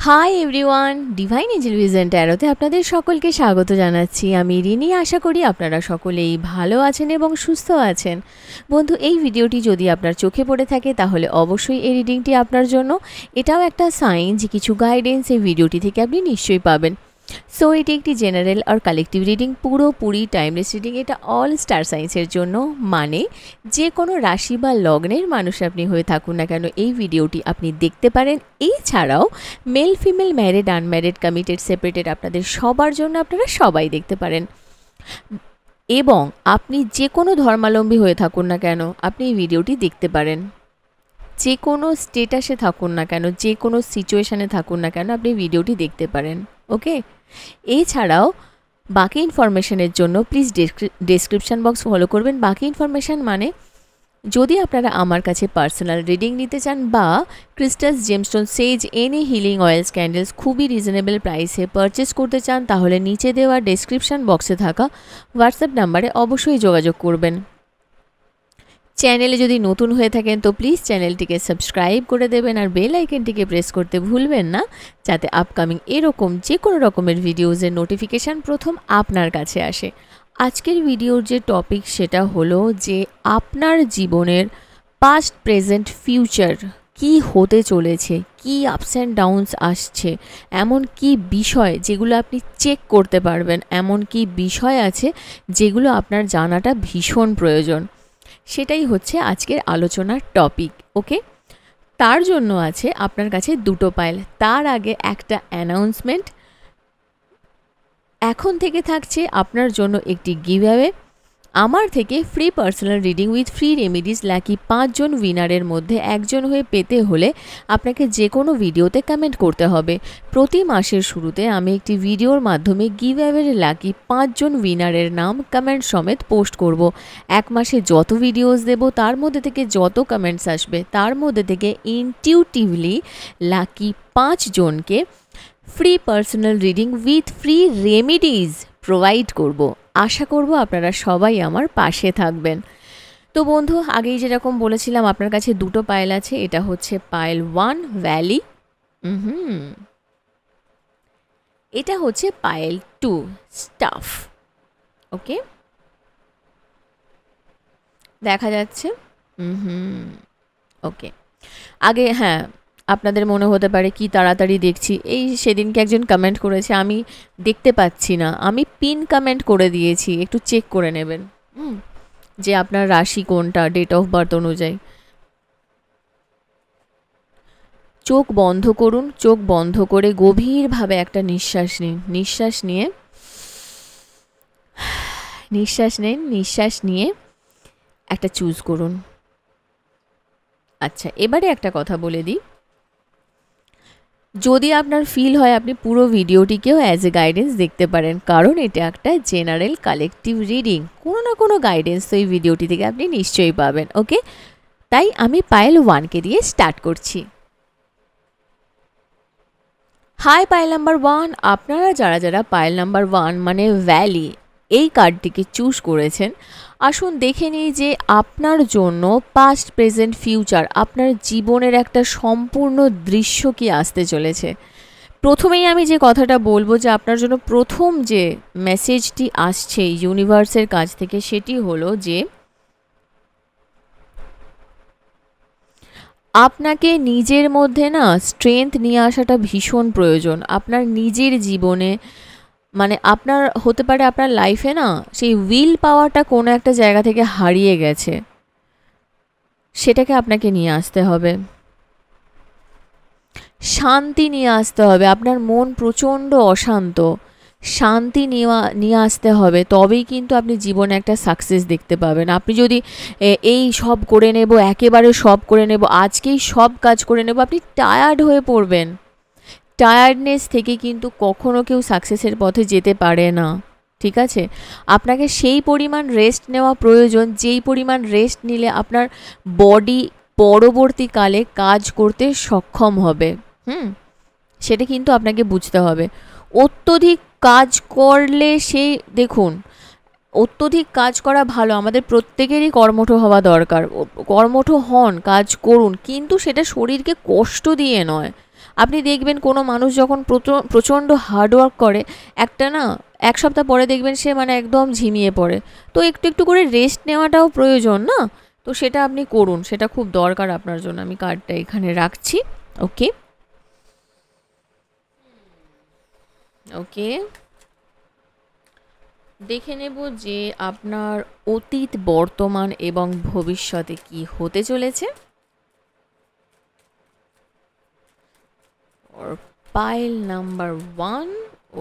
High everyone, divine angel vision ট্যারোতে আপনাদের সকলকে স্বাগত জানাচ্ছি। আমি রিনি। আশা করি আপনারা সকলেই ভালো আছেন এবং সুস্থ আছেন। বন্ধু, এই ভিডিওটি যদি আপনার চোখে পড়ে থাকে তাহলে অবশ্যই এই রিডিংটি আপনার জন্য। এটাও একটা সাইন যে কিছু গাইডেন্স এই ভিডিওটি থেকে আপনি নিশ্চয়ই পাবেন। সো এটি একটি জেনারেল আর কালেকটিভ রিডিং, পুরোপুরি টাইমলেস রিডিং। এটা অল স্টার সাইন্সের জন্য, মানে যে কোনো রাশি বা লগ্নের মানুষ আপনি হয়ে থাকুন না কেন এই ভিডিওটি আপনি দেখতে পারেন। এছাড়াও male female married unmarried committed separated আপনাদের সবার জন্য আপনারা সবাই দেখতে পারেন। এবং আপনি যে কোনো ধর্মাবলম্বী হয়ে থাকুন না কেন আপনি এই ভিডিওটি দেখতে পারেন। যে কোনো স্টেটাসে থাকুন না কেন, যে কোনো সিচুয়েশানে থাকুন না কেন আপনি ভিডিওটি দেখতে পারেন। ওকে, এছাড়াও বাকি ইনফরমেশনের জন্য প্লিজ ডেসক্রিপশান বক্স ফলো করবেন। বাকি ইনফরমেশান মানে যদি আপনারা আমার কাছে পার্সোনাল রিডিং নিতে চান বা ক্রিস্টালস, জেমস্টোন, সেজ, এনি হিলিং অয়েলস, ক্যান্ডেলস খুবই রিজনেবল প্রাইসে পারচেস করতে চান তাহলে নিচে দেওয়া ডেসক্রিপশান বক্সে থাকা হোয়াটসঅ্যাপ নাম্বারে অবশ্যই যোগাযোগ করবেন। চ্যানেলে যদি নতুন হয়ে থাকেন তো প্লিজ চ্যানেলটিকে সাবস্ক্রাইব করে দেবেন আর বেল আইকনটিকে প্রেস করতে ভুলবেন না, যাতে আপকামিং এরকম যে কোনো রকমের ভিডিওজের নোটিফিকেশান প্রথম আপনার কাছে আসে। আজকের ভিডিওর যে টপিক সেটা হলো যে আপনার জীবনের পাস্ট, প্রেজেন্ট, ফিউচার কি হতে চলেছে, কি আপস অ্যান্ড ডাউনস আসছে, এমন কি বিষয় যেগুলো আপনি চেক করতে পারবেন, এমন কি বিষয় আছে যেগুলো আপনার জানাটা ভীষণ প্রয়োজন। সেটাই হচ্ছে আজকের আলোচনার টপিক। ওকে, তার জন্য আছে আপনার কাছে দুটো পাইল। তার আগে একটা অ্যানাউন্সমেন্ট, এখন থেকে থাকছে আপনার জন্য একটি গিভঅ্যাওয়ে। আমার থেকে free personal reading with free remedies lucky 5 জন উইনারের মধ্যে একজন হয়ে পেতে হলে আপনাকে যে কোনো ভিডিওতে কমেন্ট করতে হবে। প্রতি মাসের শুরুতে আমি একটি ভিডিওর মাধ্যমে গিভঅ্যাওয়ের লাকি 5 জন উইনারের নাম কমেন্ট সমেত পোস্ট করব। এক মাসে যত ভিডিওস দেব তার মধ্যে থেকে যত কমেন্টস আসবে তার মধ্যে থেকে ইনটিউটিভলি লাকি 5 জনকে free personal reading with free remedies provide করব। আশা করব আপনারা সবাই আমার পাশে থাকবেন। তো বন্ধু, আগেই যেরকম বলেছিলাম আপনার কাছে দুটো পাইল আছে। এটা হচ্ছে পাইল 1 ভ্যালি, এটা হচ্ছে পাইল 2 স্টাফ। ওকে, দেখা যাচ্ছে। ওকে, আগে হ্যাঁ, আপনাদের মনে হতে পারে কি তাড়াতাড়ি দেখছি। এই সেদিনকে একজন কমেন্ট করেছে, আমি দেখতে পাচ্ছি না, আমি পিন কমেন্ট করে দিয়েছি, একটু চেক করে নেবেন যে আপনার রাশি কোনটা ডেট অফ বার্থ অনুযায়ী। চোখ বন্ধ করুন, চোখ বন্ধ করে গভীরভাবে একটা নিঃশ্বাস নিন। নিঃশ্বাস নিয়ে নিঃশ্বাস নিয়ে একটা চুজ করুন। আচ্ছা, এবারে একটা কথা বলে দিই, যদি আপনার ফিল হয় আপনি পুরো ভিডিওটিকেও অ্যাজ এ গাইডেন্স দেখতে পারেন, কারণ এটা একটা জেনারেল কালেকটিভ রিডিং। কোনো না কোনো গাইডেন্স তো এই ভিডিওটি থেকে আপনি নিশ্চয়ই পাবেন। ওকে, তাই আমি পাইল 1কে দিয়ে স্টার্ট করছি। হাই পাইল নাম্বার 1, আপনারা যারা যারা পাইল নাম্বার 1 মানে ভ্যালি এই কার্ডটিকে চুজ করেছেন, আসুন দেখে নিই যে আপনার জন্য পাস্ট, প্রেজেন্ট, ফিউচার আপনার জীবনের একটা সম্পূর্ণ দৃশ্য কি আসতে চলেছে। প্রথমেই আমি যে কথাটা বলবো যে আপনার জন্য প্রথম যে মেসেজটি আসছে ইউনিভার্সের কাছ থেকে সেটি হলো যে আপনাকে নিজের মধ্যে না স্ট্রেংথ নিয়ে আসাটা ভীষণ প্রয়োজন। আপনার নিজের জীবনে, মানে আপনার হতে পারে আপনার লাইফে না সেই উইল পাওয়ারটা কোনো একটা জায়গা থেকে হারিয়ে গেছে, সেটাকে আপনাকে নিয়ে আসতে হবে। শান্তি নিয়ে আসতে হবে। আপনার মন প্রচণ্ড অশান্ত, শান্তি নিয়ে আসতে হবে, তবেই কিন্তু আপনি জীবনে একটা সাকসেস দেখতে পাবেন। আপনি যদি এই সব করে নেব, একেবারে সব করে নেব, আজকেই সব কাজ করে নেব, আপনি টায়ার্ড হয়ে পড়বেন। টায়ার্ডনেস থেকে কিন্তু কখনো কেউ সাকসেসের পথে যেতে পারে না। ঠিক আছে, আপনাকে সেই পরিমাণ রেস্ট নেওয়া প্রয়োজন যেই পরিমাণ রেস্ট নিলে আপনার বডি পরবর্তীকালে কাজ করতে সক্ষম হবে। সেটা কিন্তু আপনাকে বুঝতে হবে। অত্যধিক কাজ করলে সেই দেখুন, অত্যধিক কাজ করা ভালো, আমাদের প্রত্যেকেরই কর্মঠ হওয়া দরকার। কর্মঠ হন, কাজ করুন, কিন্তু সেটা শরীরকে কষ্ট দিয়ে নয়। আপনি দেখবেন কোনো মানুষ যখন প্রচণ্ড হার্ডওয়ার্ক করে একটা না এক সপ্তাহ পরে দেখবেন সে মানে একদম ঝিমিয়ে পড়ে। তো একটু একটু করে রেস্ট নেওয়াটাও প্রয়োজন না, তো সেটা আপনি করুন, সেটা খুব দরকার আপনার জন্য। আমি কার্ডটা এখানে রাখছি। ওকে ওকে, দেখে নেব যে আপনার অতীত, বর্তমান এবং ভবিষ্যতে কি হতে চলেছে। और pile number 1।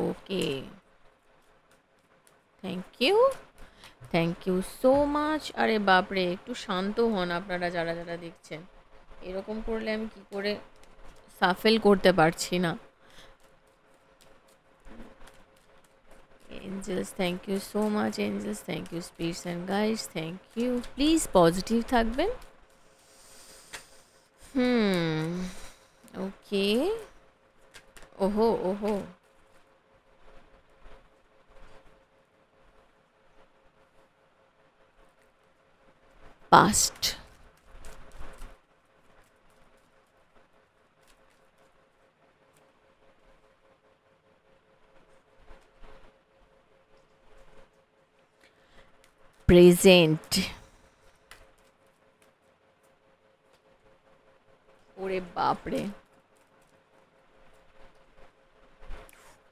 Okay, thank you so much. আরে বাপরে, একটু শান্ত হন আপনারা যারা যারা দেখছেন, এরকম করলে আমি কি করে সাফেল করতে পারছি না। Angels, thank you so much angels, thank you spirits and guides, thank you. Please positive থাকবেন। ওকে, ওহো ওহো, পাস্ট, প্রেজেন্ট। ওরে বাপরে,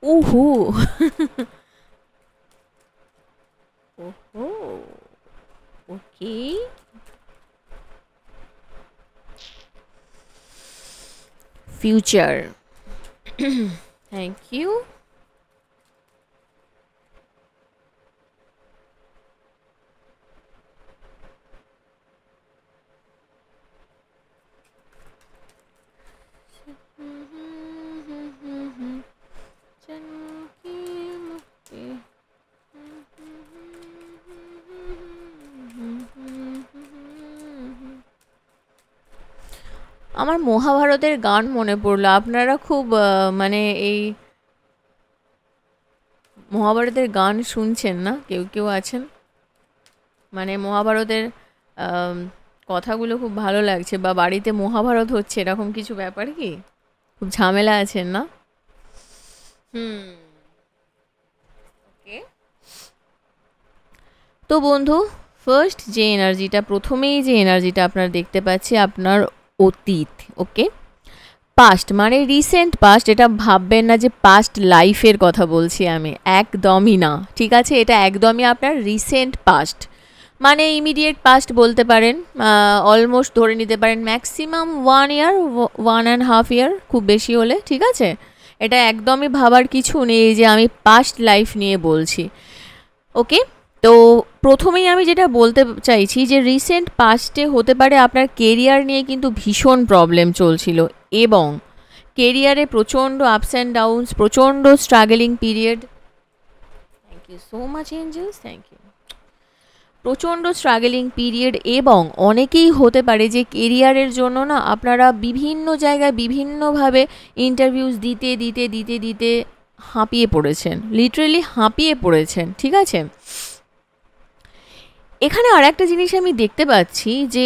ওহো ওহো, ওকে, ফিউচার। Thank you. আমার মহাভারতের গান মনে পড়লো। আপনারা খুব মানে এই মহাভারতের গান শুনছেন না? কেউ কেউ আছেন, মানে মহাভারতের কথাগুলো খুব ভালো লাগছে, বা বাড়িতে মহাভারত হচ্ছে এরকম কিছু ব্যাপার কি? খুব ঝামেলা আছেন না? ওকে, তো বন্ধু, ফার্স্ট যে এনার্জিটা, প্রথমেই যে এনার্জিটা আপনার দেখতে পাচ্ছি, আপনার অতীত। ওকে, পাস্ট মানে রিসেন্ট পাস্ট। এটা ভাববেন না যে পাস্ট লাইফের কথা বলছি আমি, একদমই না, ঠিক আছে? এটা একদমই আপনার রিসেন্ট পাস্ট, মানে ইমিডিয়েট পাস্ট বলতে পারেন, অলমোস্ট ধরে নিতে পারেন ম্যাক্সিমাম 1 ইয়ার, 1.5 ইয়ার খুব বেশি হলে, ঠিক আছে? এটা একদমই ভাবার কিছু নেই যে আমি পাস্ট লাইফ নিয়ে বলছি। ওকে, তো প্রথমেই আমি যেটা বলতে চাইছি যে রিসেন্ট পাস্টে হতে পারে আপনার কেরিয়ার নিয়ে কিন্তু ভীষণ প্রবলেম চলছিল, এবং কেরিয়ারে প্রচণ্ড আপস অ্যান্ড ডাউনস, প্রচণ্ড struggling period. Thank you so much angels, thank you. প্রচণ্ড স্ট্রাগলিং পিরিয়ড, এবং অনেকেই হতে পারে যে কেরিয়ারের জন্য না আপনারা বিভিন্ন জায়গায় বিভিন্নভাবে ইন্টারভিউস দিতে দিতে দিতে দিতে হাঁপিয়ে পড়েছেন, লিটারেলি হাঁপিয়ে পড়েছেন, ঠিক আছে? এখানে আর একটা জিনিস আমি দেখতে পাচ্ছি যে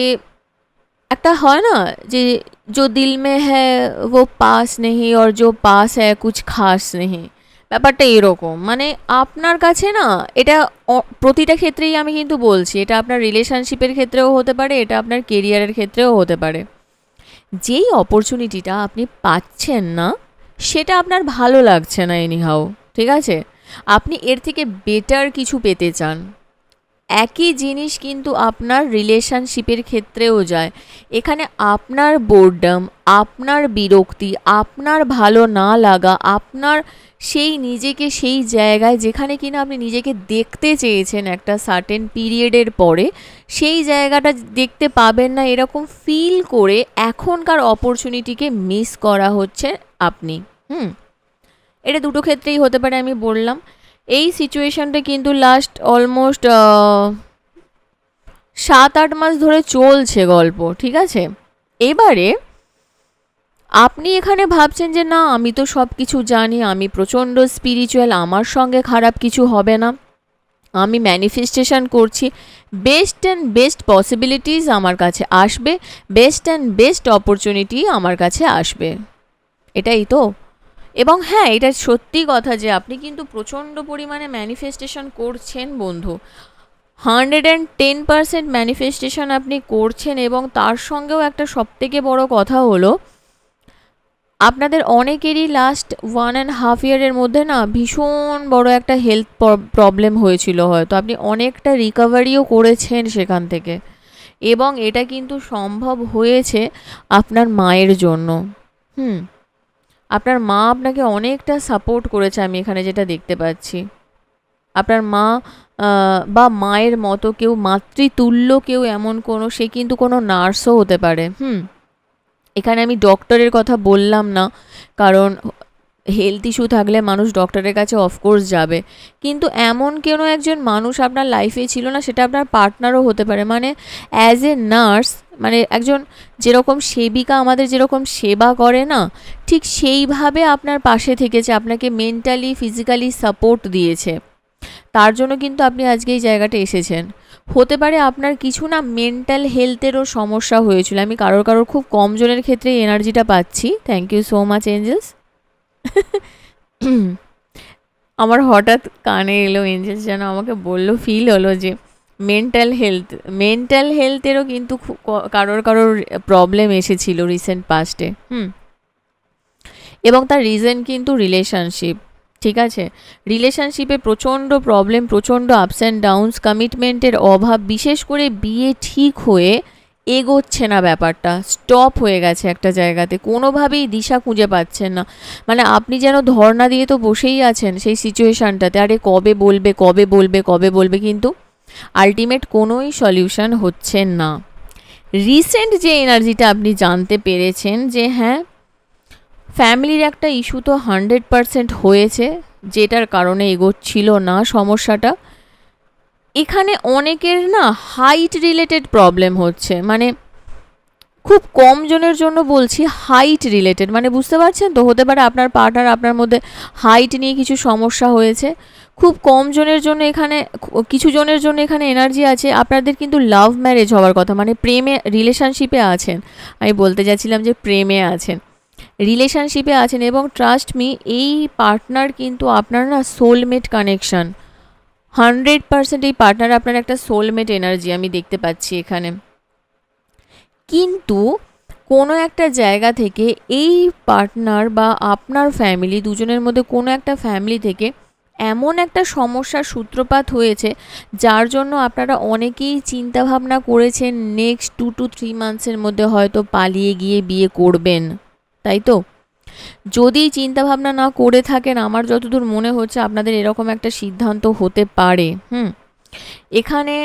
একটা হয় না যে जो दिल में है वो पास नहीं और जो पास है कुछ खास नहीं, ব্যাপারটা এরকম। মানে আপনার কাছে না, এটা প্রতিটা ক্ষেত্রেই আমি কিন্তু বলছি, এটা আপনার রিলেশনশিপের ক্ষেত্রেও হতে পারে, এটা আপনার কেরিয়ারের ক্ষেত্রেও হতে পারে, যেই অপরচুনিটিটা আপনি পাচ্ছেন না সেটা আপনার ভালো লাগছে না এনিহাউ, ঠিক আছে? আপনি এর থেকে বেটার কিছু পেতে চান। একই জিনিস কিন্তু আপনার রিলেশনশিপের ক্ষেত্রেও যায়। এখানে আপনার বোরডম, আপনার বিরক্তি, আপনার ভালো না লাগা, আপনার সেই নিজেকে সেই জায়গায় যেখানে কিনা আপনি নিজেকে দেখতে চেয়েছেন একটা সার্টেন পিরিয়ডের পরে, সেই জায়গাটা দেখতে পাবেন না, এরকম ফিল করে এখনকার অপরচুনিটিকে মিস করা হচ্ছে আপনি। এটা দুটো ক্ষেত্রেই হতে পারে, আমি বললাম। এই সিচুয়েশনটা কিন্তু লাস্ট অলমোস্ট 7-8 মাস ধরে চলছে গল্প, ঠিক আছে? এবারে আপনি এখানে ভাবছেন যে না, আমি তো সব কিছু জানি, আমি প্রচণ্ড স্পিরিচুয়াল, আমার সঙ্গে খারাপ কিছু হবে না, আমি ম্যানিফেস্টেশন করছি, বেস্ট অ্যান্ড বেস্ট পসিবিলিটিস আমার কাছে আসবে, বেস্ট অ্যান্ড বেস্ট অপরচুনিটি আমার কাছে আসবে। এটাই তো। এবং হ্যাঁ, এটা সত্যি কথা যে আপনি কিন্তু প্রচণ্ড পরিমাণে ম্যানিফেস্টেশন করছেন বন্ধু। 110% ম্যানিফেস্টেশন আপনি করছেন, এবং তার সঙ্গেও একটা সবথেকে বড় কথা হলো আপনাদের অনেকেরই লাস্ট 1.5 ইয়ারের মধ্যে না ভীষণ বড় একটা হেলথ প্রবলেম হয়েছিল, হয়তো আপনি অনেকটা রিকভারিও করেছেন সেখান থেকে, এবং এটা কিন্তু সম্ভব হয়েছে আপনার মায়ের জন্য। আপনার মা আপনাকে অনেকটা সাপোর্ট করেছে, আমি এখানে যেটা দেখতে পাচ্ছি। আপনার মা বা মায়ের মতো কেউ, মাতৃতুল্য কেউ, এমন কোনো, সে কিন্তু কোনো নার্সও হতে পারে। এখানে আমি ডক্টরের কথা বললাম না, কারণ হেলথ ইস্যু থাকলে মানুষ ডক্টরের কাছে অফকোর্স যাবে, কিন্তু এমন কোনো একজন মানুষ আপনার লাইফে ছিল না, সেটা আপনার পার্টনারও হতে পারে। মানে অ্যাজ এ নার্স, মানে একজন যেরকম সেবিকা আমাদের যেরকম সেবা করে না, ঠিক সেইভাবে আপনার পাশে থেকেছে, আপনাকে মেন্টালি ফিজিক্যালি সাপোর্ট দিয়েছে। তার জন্য কিন্তু আপনি আজকে এই জায়গাটা এসেছেন। হতে পারে আপনার কিছু না মেন্টাল হেলথেরও সমস্যা হয়েছিল। আমি কারোর খুব কম জনের ক্ষেত্রে এনার্জিটা পাচ্ছি। Thank you so much angels. আমার হঠাৎ কানে এলো এঞ্জেলস, যেন আমাকে বললো, ফিল হলো যে মেন্টাল হেলথেরও কিন্তু কারোর প্রবলেম এসেছিল রিসেন্ট পাস্টে। এবং তার রিজন কিন্তু রিলেশনশিপ। ঠিক আছে, রিলেশনশিপে প্রচণ্ড প্রবলেম, প্রচণ্ড আপস অ্যান্ড ডাউনস, কমিটমেন্টের অভাব, বিশেষ করে বিয়ে ঠিক হয়ে এগোচ্ছে না, ব্যাপারটা স্টপ হয়ে গেছে একটা জায়গাতে, কোনোভাবেই দিশা খুঁজে পাচ্ছেন না। মানে আপনি যেন ধর্ণা দিয়ে তো বসেই আছেন সেই সিচুয়েশানটাতে, আরে কবে বলবে কবে বলবে কবে বলবে, কিন্তু আলটিমেট কোনোই সলিউশন হচ্ছে না। রিসেন্ট যে এনার্জিটা আপনি জানতে পেরেছেন যে হ্যাঁ, ফ্যামিলির একটা ইস্যু তো 100% হয়েছে, যেটার কারণে এগোচ্ছিল না সমস্যাটা। এখানে অনেকের না হাইট রিলেটেড প্রবলেম হচ্ছে, মানে খুব কম জনের জন্য বলছি, হাইট রিলেটেড, মানে বুঝতে পারছেন তো, হতে পারে আপনার পার্টনার আপনার মধ্যে হাইট নিয়ে কিছু সমস্যা হয়েছে। খুব কম জনের জন্য এখানে, কিছু জনের জন্য এখানে এনার্জি আছে আপনাদের কিন্তু লাভ ম্যারেজ হওয়ার কথা, মানে প্রেমে রিলেশনশিপে আছেন। আমি বলতে চাচ্ছিলাম যে প্রেমে আছেন, রিলেশনশিপে আছেন, এবং ট্রাস্ট মি, এই পার্টনার কিন্তু আপনার না সোলমেট কানেকশন। 100% এই পার্টনার আপনার একটা সোলমেট এনার্জি আমি দেখতে পাচ্ছি এখানে। কিন্তু কোনো একটা জায়গা থেকে এই পার্টনার বা আপনার ফ্যামিলি, দুজনের মধ্যে কোনো একটা ফ্যামিলি থেকে এমন একটা সমস্যার সূত্রপাত হয়েছে, যার জন্য আপনারা অনেকেই চিন্তাভাবনা করেছেন নেক্সট 2 to 3 মান্থসের মধ্যে হয়তো পালিয়ে গিয়ে বিয়ে করবেন, তাই তো? যদি চিন্তাভাবনা না করে থাকেন, আমার যতদূর মনে হচ্ছে আপনাদের এরকম একটা সিদ্ধান্ত হতে পারে। এখানে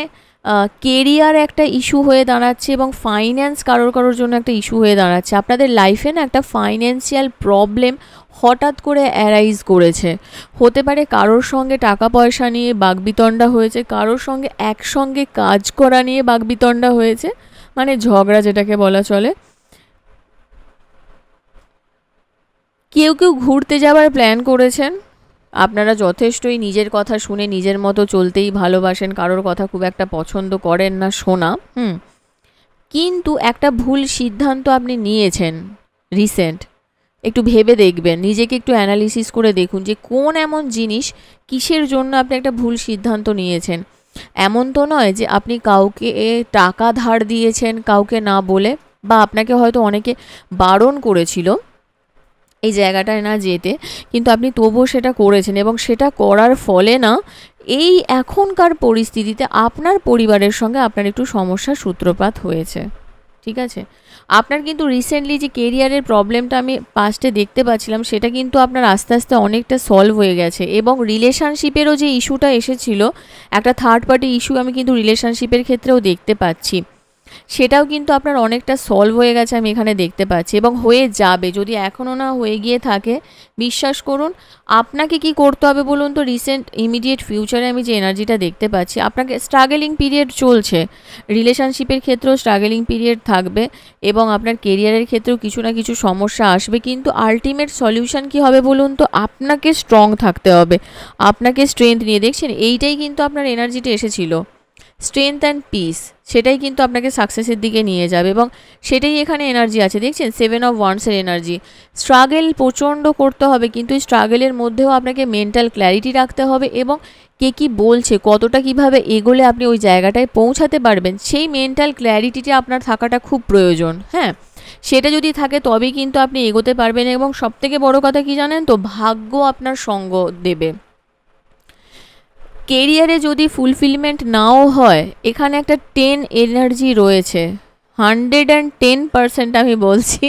কেরিয়ার একটা ইস্যু হয়ে দাঁড়াচ্ছে, এবং ফাইন্যান্স কারোর জন্য একটা ইস্যু হয়ে দাঁড়াচ্ছে। আপনাদের লাইফে না একটা ফাইন্যান্সিয়াল প্রবলেম হঠাৎ করে অ্যারাইজ করেছে। হতে পারে কারোর সঙ্গে টাকা পয়সা নিয়ে বাকবিতণ্ডা হয়েছে, কারোর সঙ্গে একসঙ্গে কাজ করা নিয়ে বাকবিতণ্ডা হয়েছে, মানে ঝগড়া যেটাকে বলা চলে। কেউ ঘুরতে যাওয়ার প্ল্যান করেছেন। আপনারা যথেষ্টই নিজের কথা শুনে নিজের মতো চলতেই ভালোবাসেন, কারোর কথা খুব একটা পছন্দ করেন না শোনা। কিন্তু একটা ভুল সিদ্ধান্ত আপনি নিয়েছেন রিসেন্ট। একটু ভেবে দেখবেন, নিজেকে একটু অ্যানালিসিস করে দেখুন যে কোন এমন জিনিস, কিসের জন্য আপনি একটা ভুল সিদ্ধান্ত নিয়েছেন। এমন তো নয় যে আপনি কাউকে টাকা ধার দিয়েছেন কাউকে না বলে, বা আপনাকে হয়তো অনেকে বারণ করেছিল এই জায়গাটায় না যেতে, কিন্তু আপনি তবুও সেটা করেছেন, এবং সেটা করার ফলে না এই এখনকার পরিস্থিতিতে আপনার পরিবারের সঙ্গে আপনার একটু সমস্যার সূত্রপাত হয়েছে। ঠিক আছে, আপনার কিন্তু রিসেন্টলি যে কেরিয়ারের প্রবলেমটা আমি পাস্টে দেখতে পাচ্ছিলাম, সেটা কিন্তু আপনার আস্তে আস্তে অনেকটা সলভ হয়ে গেছে, এবং রিলেশনশিপেরও যে ইস্যুটা এসেছিল, একটা থার্ড পার্টি ইস্যু আমি কিন্তু রিলেশনশিপের ক্ষেত্রেও দেখতে পাচ্ছি, সেটাও কিন্তু আপনার অনেকটা সলভ হয়ে গেছে আমি এখানে দেখতে পাচ্ছি, এবং হয়ে যাবে। যদি এখনও না হয়ে গিয়ে থাকে, বিশ্বাস করুন। আপনাকে কি করতে হবে বলুন তো? রিসেন্ট ইমিডিয়েট ফিউচারে আমি যে এনার্জিটা দেখতে পাচ্ছি, আপনাকে স্ট্রাগলিং পিরিয়ড চলছে, রিলেশনশিপের ক্ষেত্রেও স্ট্রাগলিং পিরিয়ড থাকবে, এবং আপনার কেরিয়ারের ক্ষেত্রেও কিছু না কিছু সমস্যা আসবে, কিন্তু আলটিমেট সলিউশন কি হবে বলুন তো? আপনাকে স্ট্রং থাকতে হবে, আপনাকে স্ট্রেংথ নিয়ে, দেখছেন এইটাই কিন্তু আপনার এনার্জিটা এসেছিল স্ট্রেংথ অ্যান্ড পিস, সেটাই কিন্তু আপনাকে সাকসেসের দিকে নিয়ে যাবে এবং সেটাই এখানে এনার্জি আছে। দেখছেন 7 অফ ওয়ান্ডসের এনার্জি। স্ট্রাগল প্রচণ্ড করতে হবে, কিন্তু এই স্ট্রাগলের মধ্যেও আপনাকে মেন্টাল ক্ল্যারিটি রাখতে হবে এবং কে কী বলছে, কতটা কিভাবে এগোলে আপনি ওই জায়গাটায় পৌঁছাতে পারবেন, সেই মেন্টাল ক্ল্যারিটিটা আপনার থাকাটা খুব প্রয়োজন। হ্যাঁ, সেটা যদি থাকে তবেই কিন্তু আপনি এগোতে পারবেন। এবং সবথেকে বড় কথা কি জানেন তো, ভাগ্য আপনার সঙ্গ দেবে। কেরিয়ারে যদি ফুলফিলমেন্ট নাও হয়, এখানে একটা 10 এনার্জি রয়েছে। 110% আমি বলছি,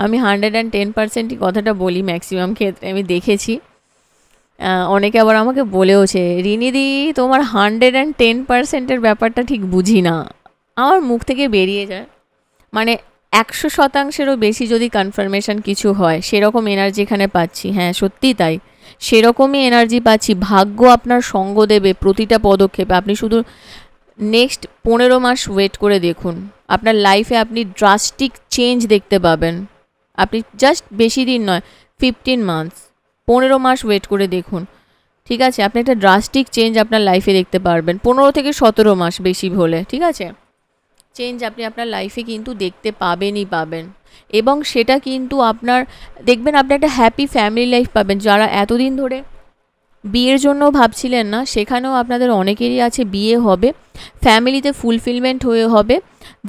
আমি 110%ই কথাটা বলি ম্যাক্সিমাম ক্ষেত্রে, আমি দেখেছি। অনেকে আবার আমাকে বলেওছে, রিনিদি তোমার 110%-এর ব্যাপারটা ঠিক বুঝি না, আমার মুখ থেকে বেরিয়ে যায়। মানে 100%-এরও বেশি যদি কনফার্মেশন কিছু হয়, সেরকম এনার্জি এখানে পাচ্ছি। হ্যাঁ, সত্যি তাই, সেরকমই এনার্জি পাচ্ছি। ভাগ্য আপনার সঙ্গ দেবে প্রতিটা পদক্ষেপে। আপনি শুধু নেক্সট 15 মাস ওয়েট করে দেখুন, আপনার লাইফে আপনি ড্রাস্টিক চেঞ্জ দেখতে পাবেন। আপনি জাস্ট বেশি দিন নয়, 15 মান্থস, 15 মাস ওয়েট করে দেখুন, ঠিক আছে? আপনি একটা ড্রাস্টিক চেঞ্জ আপনার লাইফে দেখতে পারবেন। 15 থেকে 17 মাস বেশি হলে, ঠিক আছে? চেঞ্জ আপনি আপনার লাইফে কিন্তু দেখতে পাবেনই পাবেন। এবং সেটা কিন্তু আপনার, দেখবেন আপনি একটা হ্যাপি ফ্যামিলি লাইফ পাবেন। যারা এতদিন ধরে বিয়ের জন্য ভাবছিলেন না, সেখানেও আপনাদের অনেকেরই আছে বিয়ে হবে, ফ্যামিলিতে ফুলফিলমেন্ট হয়ে হবে।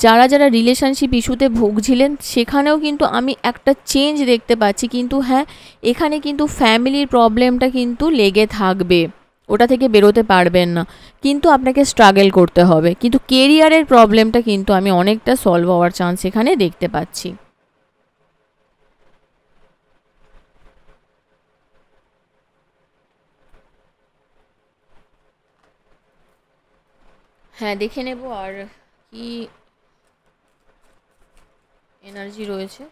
যারা যারা রিলেশনশিপ ইস্যুতে ভুগছিলেন, সেখানেও কিন্তু আমি একটা চেঞ্জ দেখতে পাচ্ছি। কিন্তু হ্যাঁ, এখানে কিন্তু ফ্যামিলির প্রবলেমটা কিন্তু লেগে থাকবে, ওটা থেকে বেরোতে পারবেন না, কিন্তু আপনাকে স্ট্রাগল করতে হবে। কিন্তু কেরিয়ারের প্রবলেমটা কিন্তু আমি অনেকটা সলভ হওয়ার চান্স এখানে দেখতে পাচ্ছি। হ্যাঁ, দেখে নেব আর কি এনার্জি রয়েছে।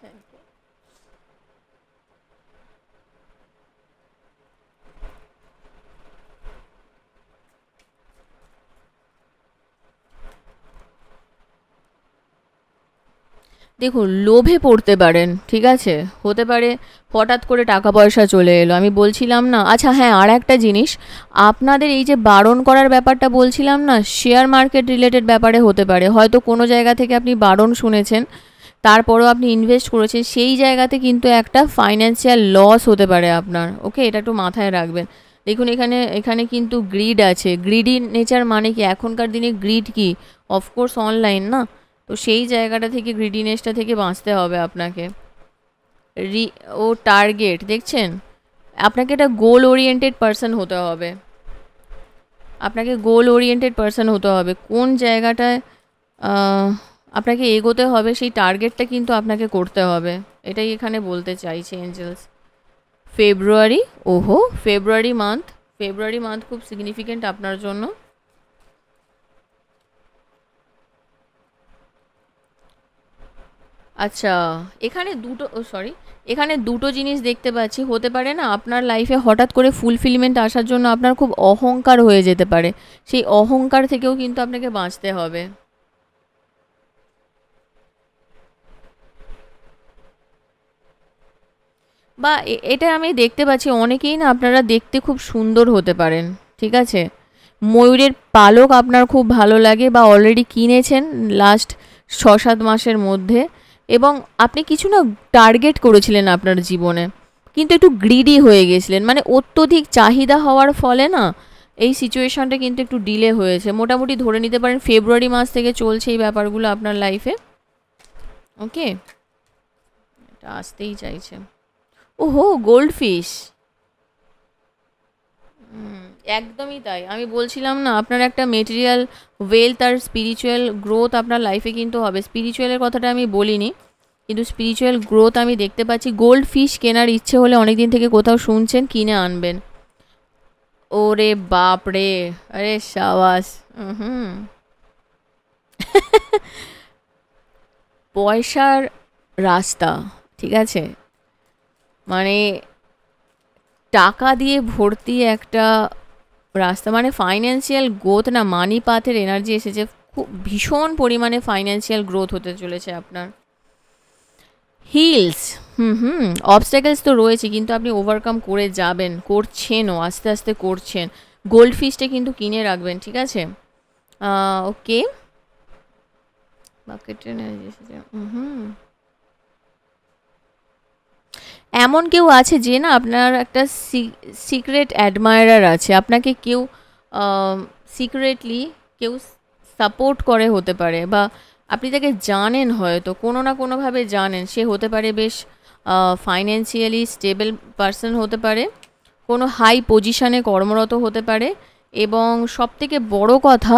দেখুন, লোভে পড়তে পারেন, ঠিক আছে? হতে পারে হঠাৎ করে টাকা পয়সা চলে এলো, আমি বলছিলাম না। আচ্ছা হ্যাঁ, আর একটা জিনিস, আপনাদের এই যে বারণ করার ব্যাপারটা বলছিলাম না, শেয়ার মার্কেট রিলেটেড ব্যাপারে হতে পারে। হয়তো কোনো জায়গা থেকে আপনি বারণ শুনেছেন, তারপরেও আপনি ইনভেস্ট করেছেন, সেই জায়গাতে কিন্তু একটা ফাইন্যান্সিয়াল লস হতে পারে আপনার। ওকে, এটা একটু মাথায় রাখবেন। দেখুন এখানে এখানে কিন্তু গ্রিড আছে। গ্রিডি নেচার মানে কি? এখনকার দিনে গ্রিড কি? অফকোর্স অনলাইন না, তো সেই জায়গাটা থেকে, গ্রিডিনেসটা থেকে বাঁচতে হবে আপনাকে। ও টার্গেট দেখছেন, আপনাকে একটা গোল ওরিয়েন্টেড পারসন হতে হবে। আপনাকে গোল ওরিয়েন্টেড পারসন হতে হবে। কোন জায়গাটায় আপনাকে এগোতে হবে, সেই টার্গেটটা কিন্তু আপনাকে করতে হবে। এটাই এখানে বলতে চাইছে এঞ্জেলস। ফেব্রুয়ারি, ওহো ফেব্রুয়ারি মান্থ খুব সিগনিফিকেন্ট আপনার জন্য। আচ্ছা, এখানে দুটো জিনিস দেখতে পাচ্ছি। হতে পারে না আপনার লাইফে হঠাৎ করে ফুলফিলমেন্ট আসার জন্য আপনার খুব অহংকার হয়ে যেতে পারে, সেই অহংকার থেকেও কিন্তু আপনাকে বাঁচতে হবে। বা এটা আমি দেখতে পাচ্ছি, অনেকেই না আপনারা দেখতে খুব সুন্দর হতে পারেন, ঠিক আছে? ময়ূরের পালক আপনার খুব ভালো লাগে বা অলরেডি কিনেছেন লাস্ট 6-7 মাসের মধ্যে। এবং আপনি কিছু না টার্গেট করেছিলেন আপনার জীবনে, কিন্তু একটু গ্রিডি হয়ে গেছিলেন, মানে অত্যধিক চাহিদা হওয়ার ফলে না এই সিচুয়েশনটা কিন্তু একটু ডিলে হয়েছে। মোটামুটি ধরে নিতে পারেন ফেব্রুয়ারি মাস থেকে চলছে এই ব্যাপারগুলো আপনার লাইফে। ওকে, এটা আসতেই চাইছে। ওহো, গোল্ড ফিশ, একদমই তাই। আমি বলছিলাম না, আপনার একটা মেটেরিয়াল ওয়েলথ আর স্পিরিচুয়াল গ্রোথ আপনার লাইফে কিন্তু হবে। স্পিরিচুয়ালের কথাটা আমি বলিনি, কিন্তু স্পিরিচুয়াল গ্রোথ আমি দেখতে পাচ্ছি। গোল্ড ফিশ কেনার ইচ্ছে হলে অনেক দিন থেকে কোথাও শুনছেন, কিনে আনবেন। ওরে বাপ রে, আরে সাবাস। হুম পয়সার রাস্তা, ঠিক আছে? মানে টাকা দিয়ে ভর্তি একটা রাস্তা, মানে ফাইন্যান্সিয়াল গ্রোথ না, মানি পাথের এনার্জি এসেছে। খুব ভীষণ পরিমাণে ফাইন্যান্সিয়াল গ্রোথ হতে চলেছে আপনার। হিলস, অবস্ট্যাকলস তো রয়েছে, কিন্তু আপনি ওভারকাম করে যাবেন, করছেনও, আস্তে আস্তে করছেন। গোল্ড ফিশটা কিন্তু কিনে রাখবেন, ঠিক আছে? ওকে, বাকেট এনার্জি এসেছে। এমন কেউ আছে যে না আপনার একটা সিক্রেট অ্যাডমায়ারার আছে, আপনাকে কেউ সিক্রেটলি কেউ সাপোর্ট করে হতে পারে, বা আপনি তাকে জানেন, হয়তো কোনো না কোনোভাবে জানেন। সে হতে পারে বেশ ফাইন্যান্সিয়ালি স্টেবল পারসন হতে পারে, কোনো হাই পজিশনে কর্মরত হতে পারে, এবং সবথেকে বড় কথা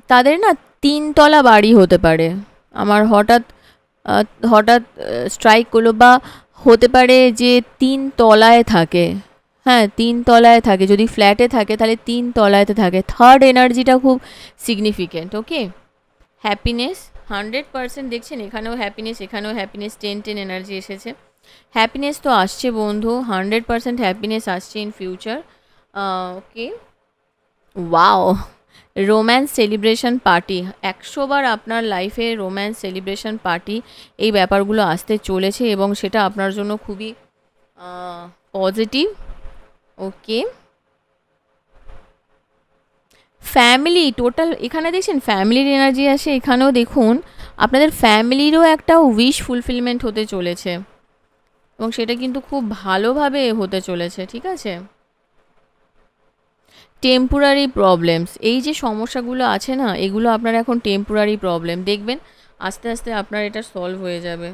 তাদের না 3 তলা বাড়ি হতে পারে। আমার হঠাৎ হঠাৎ স্ট্রাইক করলো, বা হতে পারে যে 3 তলায় থাকে। হ্যাঁ, 3 তলায় থাকে। যদি ফ্ল্যাটে থাকে তাহলে 3 তলায়তে থাকে। থার্ড এনার্জিটা খুব সিগনিফিকেন্ট। ওকে, হ্যাপিনেস 100% দেখছেন, এখানেও হ্যাপিনেস, এখানেও হ্যাপিনেস, 10-10 এনার্জি এসেছে। হ্যাপিনেস তো আসছে বন্ধু, 100% হ্যাপিনেস আসছে in future. Okay, wow, romance celebration party, 100 বার আপনার লাইফে রোম্যান্স সেলিব্রেশন পার্টি এই ব্যাপারগুলো আসতে চলেছে, এবং সেটা আপনার জন্য খুবই পজিটিভ। ওকে, ফ্যামিলি টোটাল, এখানে দেখছেন ফ্যামিলির এনার্জি আসে। এখানেও দেখুন আপনাদের ফ্যামিলিরও একটা উইশ ফুলফিলমেন্ট হতে চলেছে, এবং সেটা কিন্তু খুব ভালোভাবে হতে চলেছে। ঠিক আছে, টেম্পোরারি প্রবলেমস, এই যে সমস্যাগুলো আছে না, এগুলো আপনার এখন টেম্পোরারি প্রবলেম, দেখবেন আস্তে আস্তে আপনার এটা সলভ হয়ে যাবে।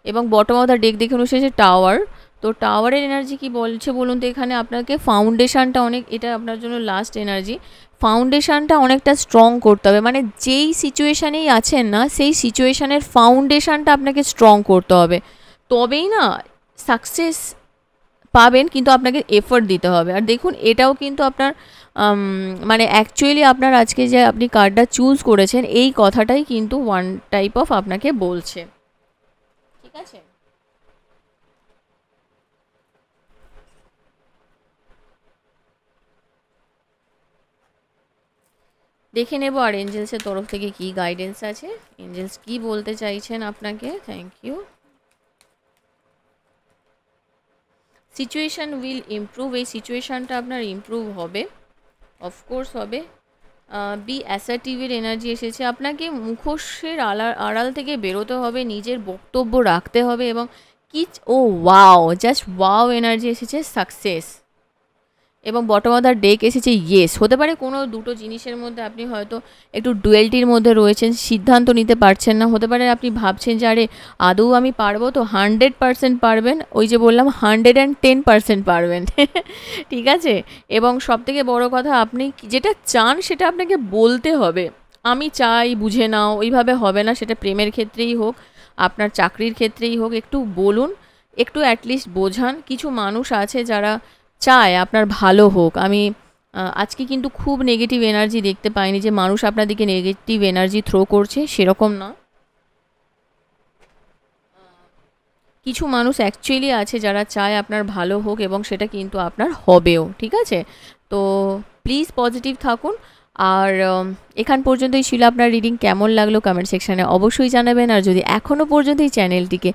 এবং বটম অফ দ্য ডেক দেখে এসেছে টাওয়ার। তো টাওয়ারের এনার্জি কি বলছে বলুন তো, এখানে আপনাকে ফাউন্ডেশনটা অনেক, এটা আপনার জন্য লাস্ট এনার্জি, ফাউন্ডেশনটা অনেকটা স্ট্রং করতে হবে। মানে যেই সিচুয়েশানেই আছেন না, সেই সিচুয়েশানের ফাউন্ডেশনটা আপনাকে স্ট্রং করতে হবে, তবেই না সাকসেস পাবেন, কিন্তু আপনাকে এফোর্ট দিতে হবে। আর দেখুন এটাও কিন্তু আপনার মানে অ্যাকচুয়ালি আপনার আজকে যে আপনি কার্ডটা চুজ করেছেন, এই কথাটাই কিন্তু ওয়ান টাইপ অফ আপনাকে বলছে। ঠিক আছে, দেখে নেব আর এঞ্জেলসের তরফ থেকে কি গাইডেন্স আছে, এঞ্জেলস কি বলতে চাইছেন আপনাকে। Thank you. Situation will improve, এই সিচুয়েশানটা আপনার ইমপ্রুভ হবে, অফকোর্স হবে। বি অ্যাসার্টিভের এনার্জি এসেছে, আপনাকে মুখোশের আড়াল থেকে বেরোতে হবে, নিজের বক্তব্য রাখতে হবে, এবং কি, ও ওয়াও, জাস্ট ওয়াও এনার্জি এসেছে, সাকসেস। এবং বটম অফ দ্য ডেক এসেছে ইয়েস। হতে পারে কোনো দুটো জিনিসের মধ্যে আপনি হয়তো একটু ডুয়েলটির মধ্যে রয়েছেন, সিদ্ধান্ত নিতে পারছেন না। হতে পারে আপনি ভাবছেন যে আরে আদৌ আমি পারবো, তো 100% পারবেন, ওই যে বললাম 110% পারবেন। ঠিক আছে, এবং সবথেকে বড় কথা, আপনি যেটা চান সেটা আপনাকে বলতে হবে। আমি চাই, বুঝে নাও, ওইভাবে হবে না। সেটা প্রেমের ক্ষেত্রেই হোক, আপনার চাকরির ক্ষেত্রেই হোক, একটু বলুন, একটু অ্যাটলিস্ট বোঝান। কিছু মানুষ আছে যারা চায় আপনার ভালো হোক। আমি আজকে কিন্তু খুব নেগেটিভ এনার্জি দেখতে পাইনি যে মানুষ আপনার দিকে নেগেটিভ এনার্জি থ্রো করছে, সেরকম না। কিছু মানুষ অ্যাকচুয়ালি আছে যারা চায় আপনার ভালো হোক, এবং সেটা কিন্তু আপনার হবেও। ঠিক আছে, তো প্লিজ পজিটিভ থাকুন। আর এখান পর্যন্তই ছিল আপনার রিডিং। কেমন লাগলো কমেন্ট সেকশানে অবশ্যই জানাবেন। আর যদি এখনও পর্যন্ত এই চ্যানেলটিকে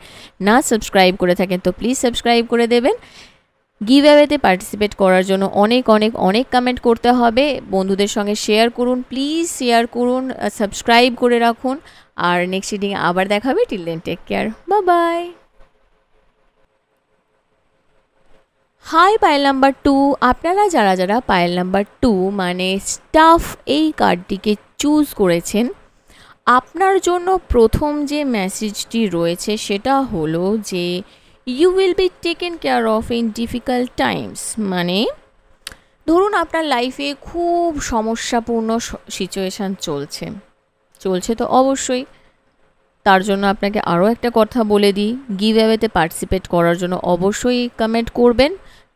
না সাবস্ক্রাইব করে থাকেন তো প্লিজ সাবস্ক্রাইব করে দেবেন। গিভঅ্যাওয়েতে পার্টিসিপেট করার জন্য অনেক অনেক অনেক কমেন্ট করতে হবে, বন্ধুদের সঙ্গে শেয়ার করুন, প্লিজ শেয়ার করুন, সাবস্ক্রাইব করে রাখুন। আর নেক্সট রিডিং আবার দেখা হবে। Till then take care, bye bye. Hi pile number 2, আপনারা যারা যারা পাইল নাম্বার 2 মানে স্টাফ এই কার্ডটিকে চুজ করেছেন, আপনার জন্য প্রথম যে মেসেজটি রয়েছে সেটা হলো যে you will be taken care of in difficult times. মানে ধরুন আপনার লাইফে খুব সমস্যাপূর্ণ সিচুয়েশান চলছে তো অবশ্যই। তার জন্য আপনাকে আরও একটা কথা বলে দিই, গিভঅ্যাওয়েতে পার্টিসিপেট করার জন্য অবশ্যই কমেন্ট করবেন।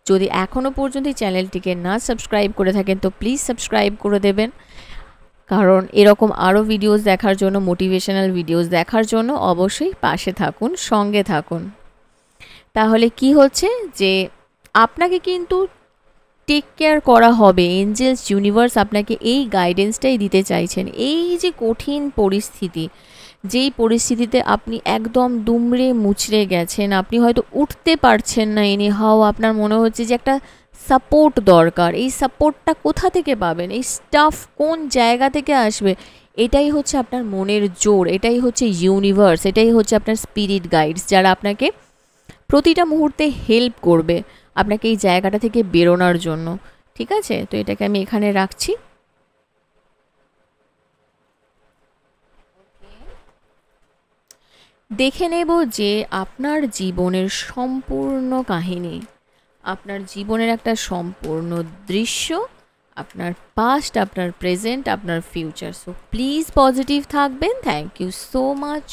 যদি এখনও পর্যন্ত এই চ্যানেলটিকে না সাবস্ক্রাইব করে থাকেন তো প্লিজ সাবস্ক্রাইব করে দেবেন, কারণ এরকম আরও ভিডিওস দেখার জন্য, মোটিভেশনাল ভিডিওস দেখার জন্য অবশ্যই পাশে থাকুন, সঙ্গে থাকুন। তাহলে কি হচ্ছে যে আপনাকে কিন্তু টেক কেয়ার করা হবে। এঞ্জেলস ইউনিভার্স আপনাকে এই গাইডেন্সটাই দিতে চাইছেন। এই যে কঠিন পরিস্থিতি, যেই পরিস্থিতিতে আপনি একদম দুমড়ে মুচড়ে গেছেন, আপনি হয়তো উঠতে পারছেন না, এনিহাও আপনার মনে হচ্ছে যে একটা সাপোর্ট দরকার। এই সাপোর্টটা কোথা থেকে পাবেন, এই স্টাফ কোন জায়গা থেকে আসবে? এটাই হচ্ছে আপনার মনের জোর, এটাই হচ্ছে ইউনিভার্স, এটাই হচ্ছে আপনার স্পিরিট গাইডস, যারা আপনাকে প্রতিটা মুহূর্তে হেল্প করবে আপনাকে এই জায়গাটা থেকে বেরোনোর জন্য। ঠিক আছে, তো এটাকে আমি এখানে রাখছি। দেখে নেব যে আপনার জীবনের সম্পূর্ণ কাহিনী, আপনার জীবনের একটা সম্পূর্ণ দৃশ্য, আপনার পাস্ট, আপনার প্রেজেন্ট, আপনার ফিউচার। সো প্লিজ পজিটিভ থাকবেন। Thank you so much,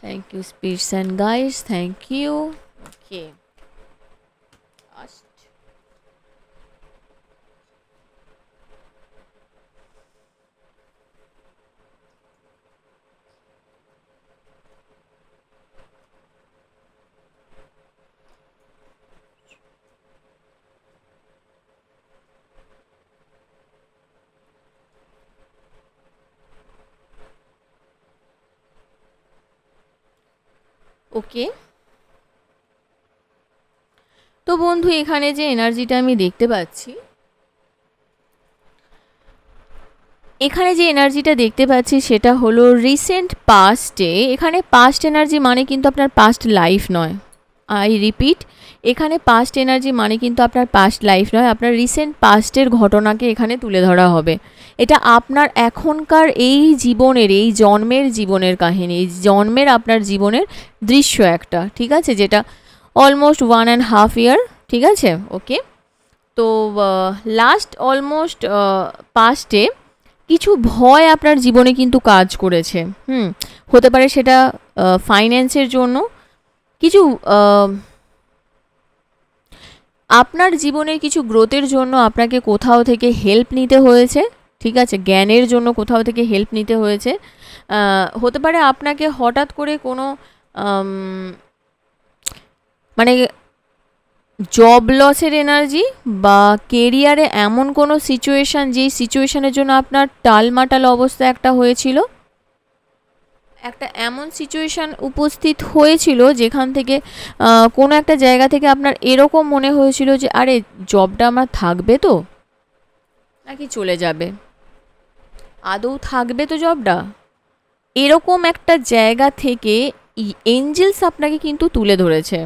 thank you spirits and guides, thank you. Okay, okay. তো বন্ধু, এখানে যে এনার্জিটা আমি দেখতে পাচ্ছি, সেটা হলো রিসেন্ট পাস্টে। এখানে পাস্ট এনার্জি মানে কিন্তু আপনার পাস্ট লাইফ নয়। আই রিপিট, এখানে পাস্ট এনার্জি মানে কিন্তু আপনার পাস্ট লাইফ নয়, আপনার রিসেন্ট পাস্টের ঘটনাকে এখানে তুলে ধরা হবে। এটা আপনার এখনকার এই জীবনের, এই জন্মের জীবনের কাহিনী, এই জন্মের আপনার জীবনের দৃশ্য একটা, ঠিক আছে, যেটা অলমোস্ট 1.5 year, ঠিক আছে। ওকে, তো লাস্ট অলমোস্ট পাস্টে কিছু ভয় আপনার জীবনে কিন্তু কাজ করেছে। হতে পারে সেটা ফাইন্যান্সের জন্য, কিছু আপনার জীবনের কিছু গ্রোথের জন্য আপনাকে কোথাও থেকে হেল্প নিতে হয়েছে, ঠিক আছে, জ্ঞানের জন্য কোথাও থেকে হেল্প নিতে হয়েছে। হতে পারে আপনাকে হঠাৎ করে কোনো মানে জব লসের এনার্জি, বা কেরিয়ারে এমন কোনো সিচুয়েশান, যেই সিচুয়েশানের জন্য আপনার টালমাটাল অবস্থা একটা হয়েছিল, একটা এমন সিচুয়েশান উপস্থিত হয়েছিল যেখান থেকে কোনো একটা জায়গা থেকে আপনার এরকম মনে হয়েছিল যে আরে জবটা আমার থাকবে তো, নাকি চলে যাবে, আদৌ থাকবে তো জবটা। এরকম একটা জায়গা থেকে এঞ্জেলস আপনাকে কিন্তু তুলে ধরেছে।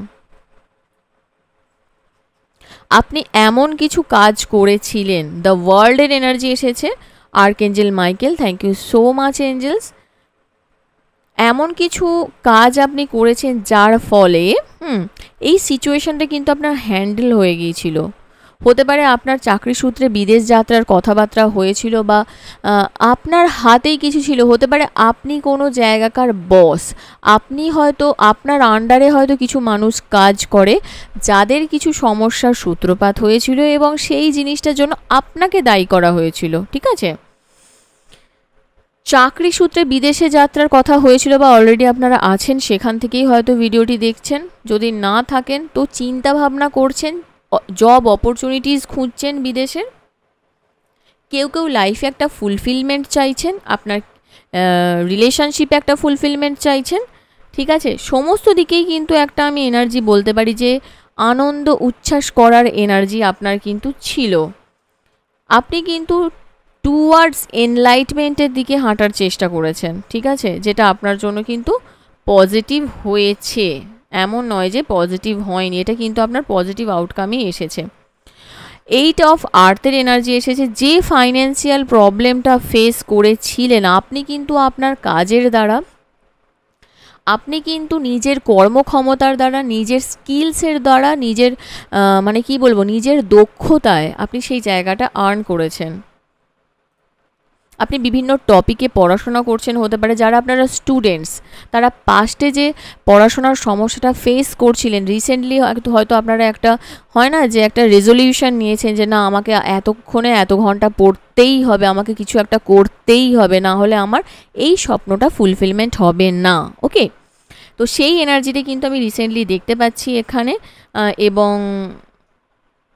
আপনি এমন কিছু কাজ করেছিলেন, দ্য ওয়ার্ল্ডের এনার্জি এসেছে, archangel Michael, thank you so much angels. এমন কিছু কাজ আপনি করেছেন যার ফলে এই সিচুয়েশানটা কিন্তু আপনার হ্যান্ডেল হয়ে গিয়েছিল। হতে পারে আপনার চাকরি সূত্রে বিদেশ যাত্রার কথাবার্তা হয়েছিল, বা আপনার হাতেই কিছু ছিল। হতে পারে আপনি কোনো জায়গাকার বস, আপনি হয়তো আপনার আন্ডারে হয়তো কিছু মানুষ কাজ করে যাদের কিছু সমস্যার সূত্রপাত হয়েছিল, এবং সেই জিনিসটার জন্য আপনাকে দায়ী করা হয়েছিল, ঠিক আছে। চাকরি সূত্রে বিদেশে যাত্রার কথা হয়েছিল, বা অলরেডি আপনারা আছেন সেখান থেকেই হয়তো ভিডিওটি দেখছেন। যদি না থাকেন তো চিন্তা ভাবনা করছেন, জব অপরচুনিটিস খুঁজছেন বিদেশের। কেউ কেউ লাইফে একটা ফুলফিলমেন্ট চাইছেন, আপনার রিলেশনশিপে একটা ফুলফিলমেন্ট চাইছেন, ঠিক আছে। সমস্ত দিকেই কিন্তু একটা আমি এনার্জি বলতে পারি যে আনন্দ উচ্ছ্বাস করার এনার্জি আপনার কিন্তু ছিল। আপনি কিন্তু টুয়ার্ডস এনলাইটমেন্টের দিকে হাঁটার চেষ্টা করেছেন, ঠিক আছে, যেটা আপনার জন্য কিন্তু পজিটিভ হয়েছে। এমন নয় যে পজিটিভ হয়নি, এটা কিন্তু আপনার পজিটিভ আউটকামই এসেছে। 8 অফ আর্থের এনার্জি এসেছে। যে ফাইন্যান্সিয়াল প্রবলেমটা ফেস করেছিলেন আপনি, কিন্তু আপনার কাজের দ্বারা, আপনি কিন্তু নিজের কর্মক্ষমতার দ্বারা, নিজের স্কিলসের দ্বারা, নিজের মানে কি বলবো, নিজের দক্ষতায় আপনি সেই জায়গাটা আর্ন করেছেন। আপনি বিভিন্ন টপিকে পড়াশোনা করছেন। হতে পারে যারা আপনারা স্টুডেন্টস, তারা পাস্টে যে পড়াশোনার সমস্যাটা ফেস করছিলেন, রিসেন্টলি হয়তো আপনারা একটা হয় না যে একটা রেজলিউশন নিয়েছেন যে না, আমাকে এতক্ষণে এত ঘন্টা পড়তেই হবে, আমাকে কিছু একটা করতেই হবে, না হলে আমার এই স্বপ্নটা ফুলফিলমেন্ট হবে না। ওকে, তো সেই এনার্জিটা কিন্তু আমি রিসেন্টলি দেখতে পাচ্ছি এখানে, এবং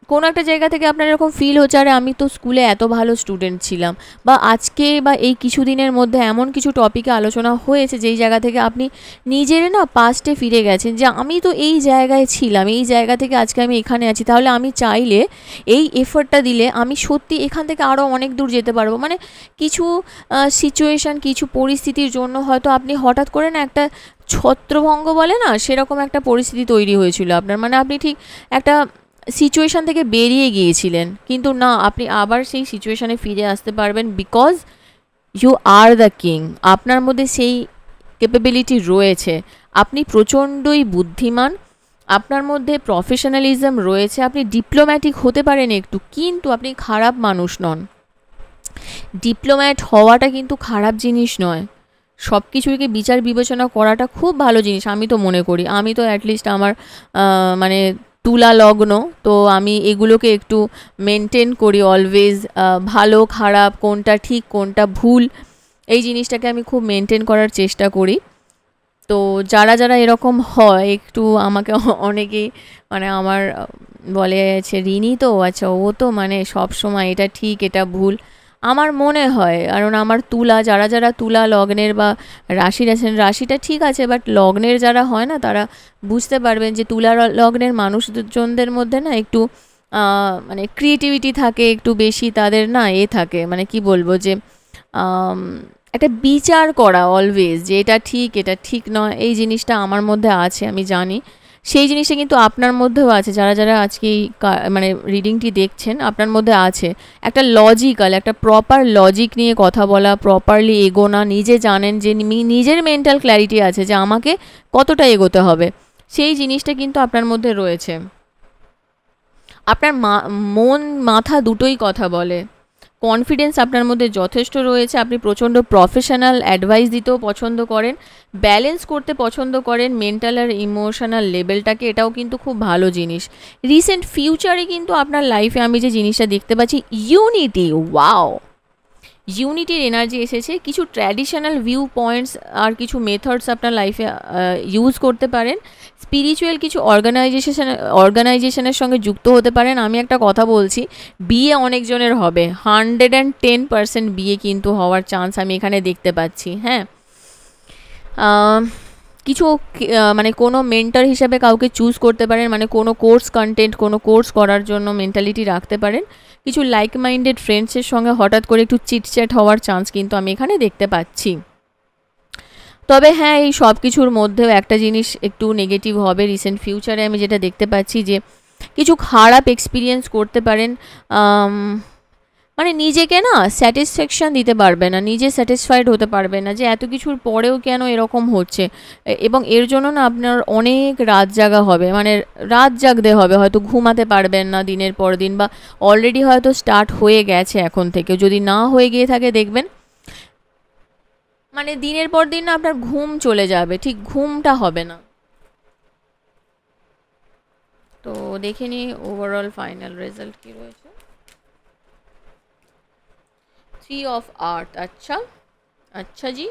কোনো একটা জায়গা থেকে আপনার এরকম ফিল হচ্ছে আরে আমি তো স্কুলে এত ভালো স্টুডেন্ট ছিলাম, বা আজকে বা এই কিছুদিনের মধ্যে এমন কিছু টপিকে আলোচনা হয়েছে যেই জায়গা থেকে আপনি নিজের না পাস্টে ফিরে গেছেন, যে আমি তো এই জায়গায় ছিলাম, এই জায়গা থেকে আজকে আমি এখানে আছি, তাহলে আমি চাইলে এই এফর্টটা দিলে আমি সত্যি এখান থেকে আরও অনেক দূর যেতে পারবো। মানে কিছু সিচুয়েশান, কিছু পরিস্থিতির জন্য হয়তো আপনি হঠাৎ করে না একটা ছত্রভঙ্গ বলে না, সেরকম একটা পরিস্থিতি তৈরি হয়েছিল আপনার, মানে আপনি ঠিক একটা সিচুয়েশান থেকে বেরিয়ে গিয়েছিলেন, কিন্তু না, আপনি আবার সেই সিচুয়েশানে ফিরে আসতে পারবেন, because you are the king. আপনার মধ্যে সেই ক্যাপাবিলিটি রয়েছে, আপনি প্রচণ্ডই বুদ্ধিমান, আপনার মধ্যে প্রফেশনালিজম রয়েছে, আপনি ডিপ্লোম্যাটিক হতে পারেন একটু, কিন্তু আপনি খারাপ মানুষ নন। ডিপ্লোম্যাট হওয়াটা কিন্তু খারাপ জিনিস নয়, সব কিছুকে বিচার বিবেচনা করাটা খুব ভালো জিনিস আমি তো মনে করি। আমি তো অ্যাটলিস্ট আমার মানে তুলা লগ্ন, তো আমি এগুলোকে একটু মেনটেন করি অলওয়েজ, ভালো খারাপ কোনটা ঠিক কোনটা ভুল এই জিনিসটাকে আমি খুব মেনটেন করার চেষ্টা করি। তো যারা যারা এরকম হয় একটু আমাকে অনেকেই মানে আমার বলে আছে রিনি তো আচ্ছা ও তো মানে সব সময় এটা ঠিক এটা ভুল, আমার মনে হয়, কারণ আমার তুলা, যারা যারা তুলা লগ্নের বা রাশির আছেন, রাশিটা ঠিক আছে বাট লগ্নের যারা হয় না তারা বুঝতে পারবেন যে তুলা লগ্নের মানুষজনদের মধ্যে না একটু মানে ক্রিয়েটিভিটি থাকে একটু বেশি, তাদের না থাকে মানে কি বলবো যে একটা বিচার করা অলওয়েজ, যে এটা ঠিক নয়, এই জিনিসটা আমার মধ্যে আছে আমি জানি। সেই জিনিসটা কিন্তু আপনার মধ্যেও আছে, যারা যারা আজকে এই মানে রিডিংটি দেখছেন আপনার মধ্যে আছে একটা লজিক্যাল, একটা প্রপার লজিক নিয়ে কথা বলা, প্রপারলি এগোনা, নিজে জানেন যে নিজের মেন্টাল ক্ল্যারিটি আছে যে আমাকে কতটা এগোতে হবে, সেই জিনিসটা কিন্তু আপনার মধ্যে রয়েছে। আপনার মন মাথা দুটোই কথা বলে, কনফিডেন্স আপনার মধ্যে যথেষ্ট রয়েছে, আপনি প্রচণ্ড প্রফেশনাল অ্যাডভাইস দিতেও পছন্দ করেন, ব্যালেন্স করতে পছন্দ করেন মেন্টাল আর ইমোশনাল লেভেলটাকে, এটাও কিন্তু খুব ভালো জিনিস। রিসেন্ট ফিউচারে কিন্তু আপনার লাইফে আমি যে জিনিসটা দেখতে পাচ্ছি ইউনিটি, ওয়াও, ইউনিটির এনার্জি এসেছে। কিছু ট্র্যাডিশনাল ভিউ পয়েন্টস আর কিছু মেথডস আপনার লাইফে ইউজ করতে পারেন, স্পিরিচুয়াল কিছু অর্গানাইজেশনের সঙ্গে যুক্ত হতে পারেন। আমি একটা কথা বলছি, বিয়ে অনেকজনের হবে, 110% বিয়ে কিন্তু হওয়ার চান্স আমি এখানে দেখতে পাচ্ছি। হ্যাঁ, কিছু মানে কোনো মেন্টর হিসাবে কাউকে চুজ করতে পারেন, মানে কোনো কোর্স করার জন্য মেন্টালিটি রাখতে পারেন। কিছু লাইক মাইন্ডেড ফ্রেন্ডসের সঙ্গে হঠাৎ করে একটু চিটচ্যাট হওয়ার চান্স কিন্তু আমি এখানে দেখতে পাচ্ছি। তবে হ্যাঁ, এই সব কিছুর মধ্যেও একটা জিনিস একটু নেগেটিভ হবে রিসেন্ট ফিউচারে, আমি যেটা দেখতে পাচ্ছি যে কিছু খারাপ এক্সপিরিয়েন্স করতে পারেন, মানে নিজেকে না স্যাটিসফ্যাকশান দিতে পারবে না, নিজে স্যাটিসফাইড হতে পারবে না যে এত কিছুর পরেও কেন এরকম হচ্ছে, এবং এর জন্য না আপনার অনেক রাত জাগা হবে, মানে রাত জাগতে হবে, হয়তো ঘুমাতে পারবেন না দিনের পর দিন, বা অলরেডি হয়তো স্টার্ট হয়ে গেছে এখন থেকে, যদি না হয়ে গিয়ে থাকে দেখবেন মানে দিনের পর দিন না আপনার ঘুম চলে যাবে, ঠিক ঘুমটা হবে না। তো দেখে নিই ওভারঅল ফাইনাল রেজাল্ট কী রয়েছে। 3 অফ আর্থ, আচ্ছা আচ্ছা জি।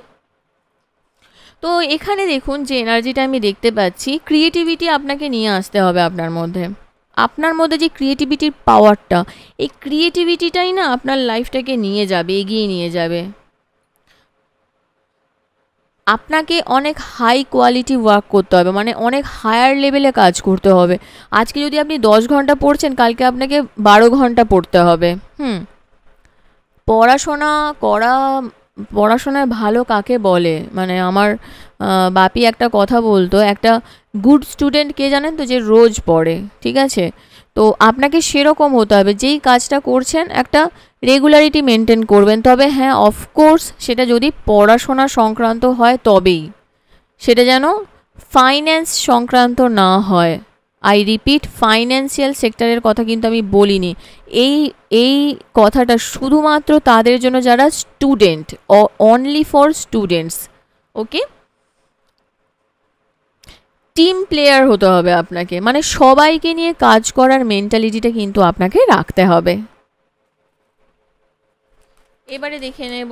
তো এখানে দেখুন যে এনার্জিটা আমি দেখতে পাচ্ছি, ক্রিয়েটিভিটি আপনাকে নিয়ে আসতে হবে আপনার মধ্যে, আপনার মধ্যে যে ক্রিয়েটিভিটির পাওয়ারটা, এই ক্রিয়েটিভিটিটাই না আপনার লাইফটাকে নিয়ে যাবে, এগিয়ে নিয়ে যাবে। আপনাকে অনেক হাই কোয়ালিটি ওয়ার্ক করতে হবে, মানে অনেক হায়ার লেভেলে কাজ করতে হবে। আজকে যদি আপনি 10 ঘন্টা পড়ছেন, কালকে আপনাকে 12 ঘন্টা পড়তে হবে। পড়াশোনা করা, পড়াশোনায় ভালো কাকে বলে, মানে আমার বাপি একটা কথা বলতো, একটা গুড স্টুডেন্ট কে জানেন তো, যে রোজ পড়ে, ঠিক আছে? তো আপনাকে সেরকম হতে হবে, যেই কাজটা করছেন একটা রেগুলারিটি মেনটেন করবেন। তবে হ্যাঁ, অফকোর্স সেটা যদি পড়াশোনা সংক্রান্ত হয় তবেই, সেটা যেন ফাইন্যান্স সংক্রান্ত না হয়। আই রিপিট, ফাইন্যান্সিয়াল সেক্টরের কথা কিন্তু আমি বলিনি। এই কথাটা শুধুমাত্র তাদের জন্য যারা student, only for students, okay? Team player হতে হবে আপনাকে, মানে সবাইকে নিয়ে কাজ করার মেন্টালিটিটা কিন্তু আপনাকে রাখতে হবে। এবারে দেখে নেব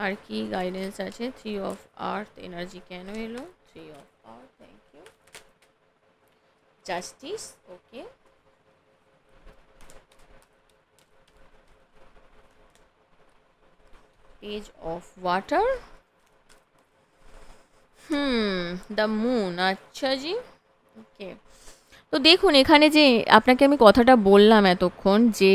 আর কি গাইডেন্স আছে। 3 অফ আর্থ এনার্জি কেন এলো? 3 of earth, thank you. Justice, okay. Page of water, the moon, আচ্ছা জি, ওকে। তো দেখুন এখানে যে আপনাকে আমি কথাটা বললাম এতক্ষণ যে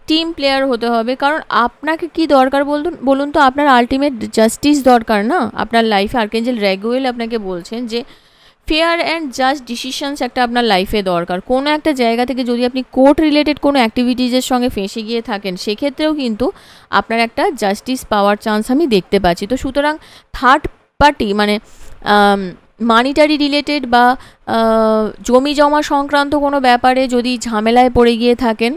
টিম প্লেয়ার হতে হবে, কারণ আপনাকে কি দরকার বলুন তো, আপনার আলটিমেট জাস্টিস দরকার না আপনার লাইফে। আর্কেঞ্জেল র্যাগুয়েল আপনাকে বলছেন যে ফেয়ার অ্যান্ড জাস্ট ডিসিশনস একটা আপনার লাইফে দরকার। কোনো একটা জায়গা থেকে যদি আপনি কোর্ট রিলেটেড কোনো অ্যাক্টিভিটিজের সঙ্গে ফেঁসে গিয়ে থাকেন, সেক্ষেত্রেও কিন্তু আপনার একটা জাস্টিস পাওয়ার চান্স আমি দেখতে পাচ্ছি। তো সুতরাং থার্ড পার্টি মানে মানিটারি রিলেটেড বা জমি জমা সংক্রান্ত কোনো ব্যাপারে যদি ঝামেলায় পড়ে গিয়ে থাকেন,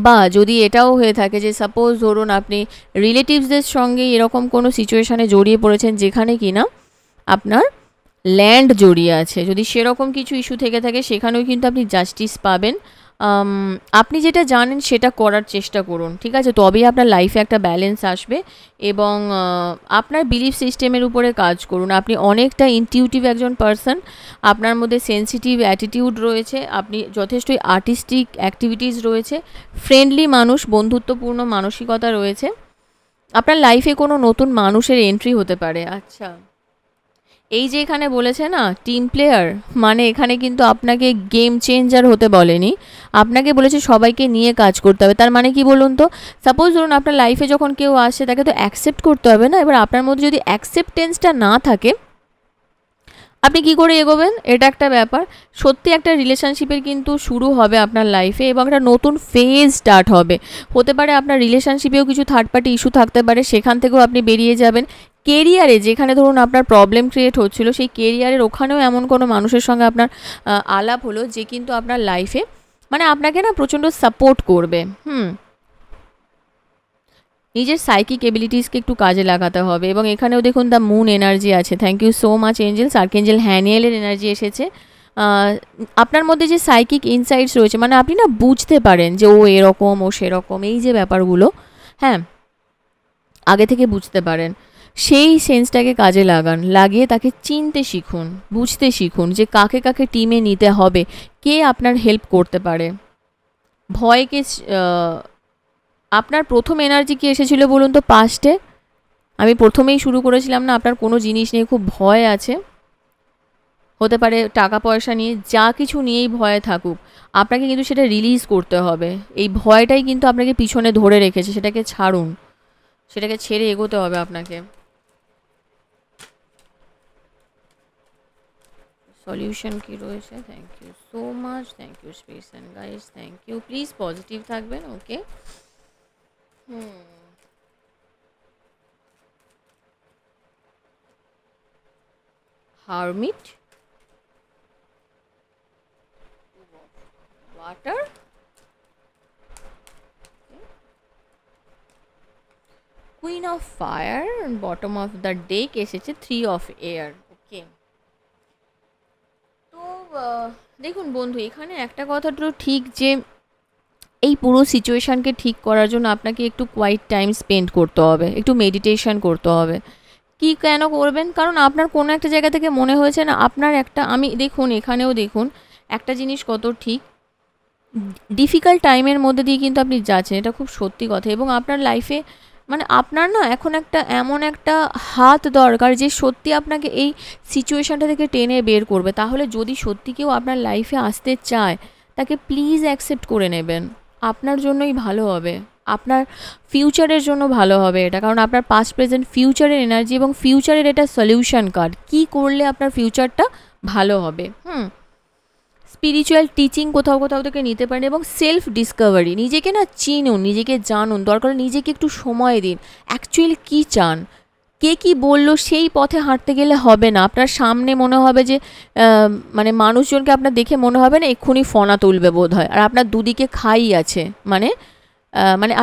বা যদি এটাও হয়ে থাকে যে সাপোজ ধরুন আপনি রিলেটিভসদের সঙ্গে এরকম কোনো সিচুয়েশানে জড়িয়ে পড়েছেন যেখানে কিনা আপনার ল্যান্ড জড়িয়ে আছে, যদি সেরকম কিছু ইস্যু থেকে থাকে সেখানেও কিন্তু আপনি জাস্টিস পাবেন। আপনি যেটা জানেন সেটা করার চেষ্টা করুন, ঠিক আছে? তবেই আপনার লাইফে একটা ব্যালেন্স আসবে এবং আপনার বিলিফ সিস্টেমের উপরে কাজ করুন। আপনি অনেকটা ইনটিউটিভ একজন পারসন, আপনার মধ্যে সেন্সিটিভ অ্যাটিটিউড রয়েছে, আপনি যথেষ্টই আর্টিস্টিক অ্যাক্টিভিটিস রয়েছে, ফ্রেন্ডলি মানুষ, বন্ধুত্বপূর্ণ মানসিকতা রয়েছে। আপনার লাইফে কোনো নতুন মানুষের এন্ট্রি হতে পারে। আচ্ছা, এই যে এখানে বলেছে না টিম প্লেয়ার, মানে এখানে কিন্তু আপনাকে গেম চেঞ্জার হতে বলেনি, আপনাকে বলেছে সবাইকে নিয়ে কাজ করতে হবে। তার মানে কি বলুন তো, সাপোজ ধরুন আপনার লাইফে যখন কেউ আসে তাকে তো অ্যাকসেপ্ট করতে হবে না। এবার আপনার মধ্যে যদি অ্যাকসেপ্টেন্সটা না থাকে, আপনি কি করে এগোবেন, এটা একটা ব্যাপার। সত্যি একটা রিলেশনশিপের কিন্তু শুরু হবে আপনার লাইফে এবং একটা নতুন ফেজ স্টার্ট হবে। হতে পারে আপনার রিলেশনশিপেও কিছু থার্ড পার্টি ইস্যু থাকতে পারে, সেখান থেকেও আপনি বেরিয়ে যাবেন। কেরিয়ারে যেখানে ধরুন আপনার প্রবলেম ক্রিয়েট হচ্ছিলো, সেই কেরিয়ারের ওখানেও এমন কোনো মানুষের সঙ্গে আপনার আলাপ হলো যে কিন্তু আপনার লাইফে মানে আপনাকে না প্রচণ্ড সাপোর্ট করবে। নিজের সাইকিক এবিলিটিসকে একটু কাজে লাগাতে হবে। এবং এখানেও দেখুন দ্য মুন এনার্জি আছে। Thank you so much angels. Archangel হ্যানিয়েলের এনার্জি এসেছে। আপনার মধ্যে যে সাইকিক ইনসাইটস রয়েছে, মানে আপনি না বুঝতে পারেন যে ও এরকম ও সেরকম, এই যে ব্যাপারগুলো, হ্যাঁ, আগে থেকে বুঝতে পারেন, সেই সেন্সটাকে কাজে লাগান, লাগিয়ে তাকে চিনতে শিখুন, বুঝতে শিখুন যে কাকে কাকে টিমে নিতে হবে, কে আপনার হেল্প করতে পারে। ভয়কে আপনার প্রথম এনার্জি কি এসেছিল বলুন তো পাস্টে? আমি প্রথমেই শুরু করেছিলাম না, আপনার কোনো জিনিস নিয়ে খুব ভয় আছে, হতে পারে টাকা পয়সা নিয়ে, যা কিছু নিয়েই ভয় থাকুক, আপনাকে কিন্তু সেটা রিলিজ করতে হবে। এই ভয়টাই কিন্তু আপনাকে পিছনে ধরে রেখেছে, সেটাকে ছাড়ুন, সেটাকে ছেড়ে এগোতে হবে আপনাকে। সলিউশন কি রয়েছে? Thank you so much, thank you space and guys, thank you. Please positive থাকবেন, okay? Hermit, water, Queen of Fire, and bottom of the deck এসেছে 3 of Air, ওকে। তো দেখুন বন্ধু, এখানে একটা কথা তো ঠিক যে এই পুরো সিচুয়েশানকে ঠিক করার জন্য আপনাকে একটু কোয়াইট টাইম স্পেন্ড করতে হবে, একটু মেডিটেশন করতে হবে। কি কেন করবেন? কারণ আপনার কোনো একটা জায়গা থেকে মনে হয়েছে না আপনার একটা, আমি দেখুন এখানেও দেখুন একটা জিনিস কত ঠিক, ডিফিকাল্ট টাইমের মধ্যে দিয়ে কিন্তু আপনি যাচ্ছেন, এটা খুব সত্যি কথা। এবং আপনার লাইফে মানে আপনার না এখন একটা এমন একটা হাত দরকার যে সত্যি আপনাকে এই সিচুয়েশানটা থেকে টেনে বের করবে। তাহলে যদি সত্যি কেউ আপনার লাইফে আসতে চায়, তাকে প্লিজ অ্যাকসেপ্ট করে নেবেন, আপনার জন্যই ভালো হবে, আপনার ফিউচারের জন্য ভালো হবে এটা। কারণ আপনার পাস্ট প্রেজেন্ট ফিউচারের এনার্জি এবং ফিউচারের এটা সলিউশন কার্ড, কী করলে আপনার ফিউচারটা ভালো হবে। স্পিরিচুয়াল টিচিং কোথাও কোথাও থেকে নিতে পারেন এবং সেলফ ডিসকভারি, নিজেকে না চিনুন, নিজেকে জানুন, দরকার নিজেকে একটু সময় দিন, অ্যাকচুয়ালি কী চান, কে কী বললো সেই পথে হাঁটতে গেলে হবে না। আপনার সামনে মনে হবে যে মানে মানুষজনকে আপনার দেখে মনে হবে না এক্ষুনি ফনা তুলবে বোধ হয়, আর আপনার দুদিকে খাই আছে, মানে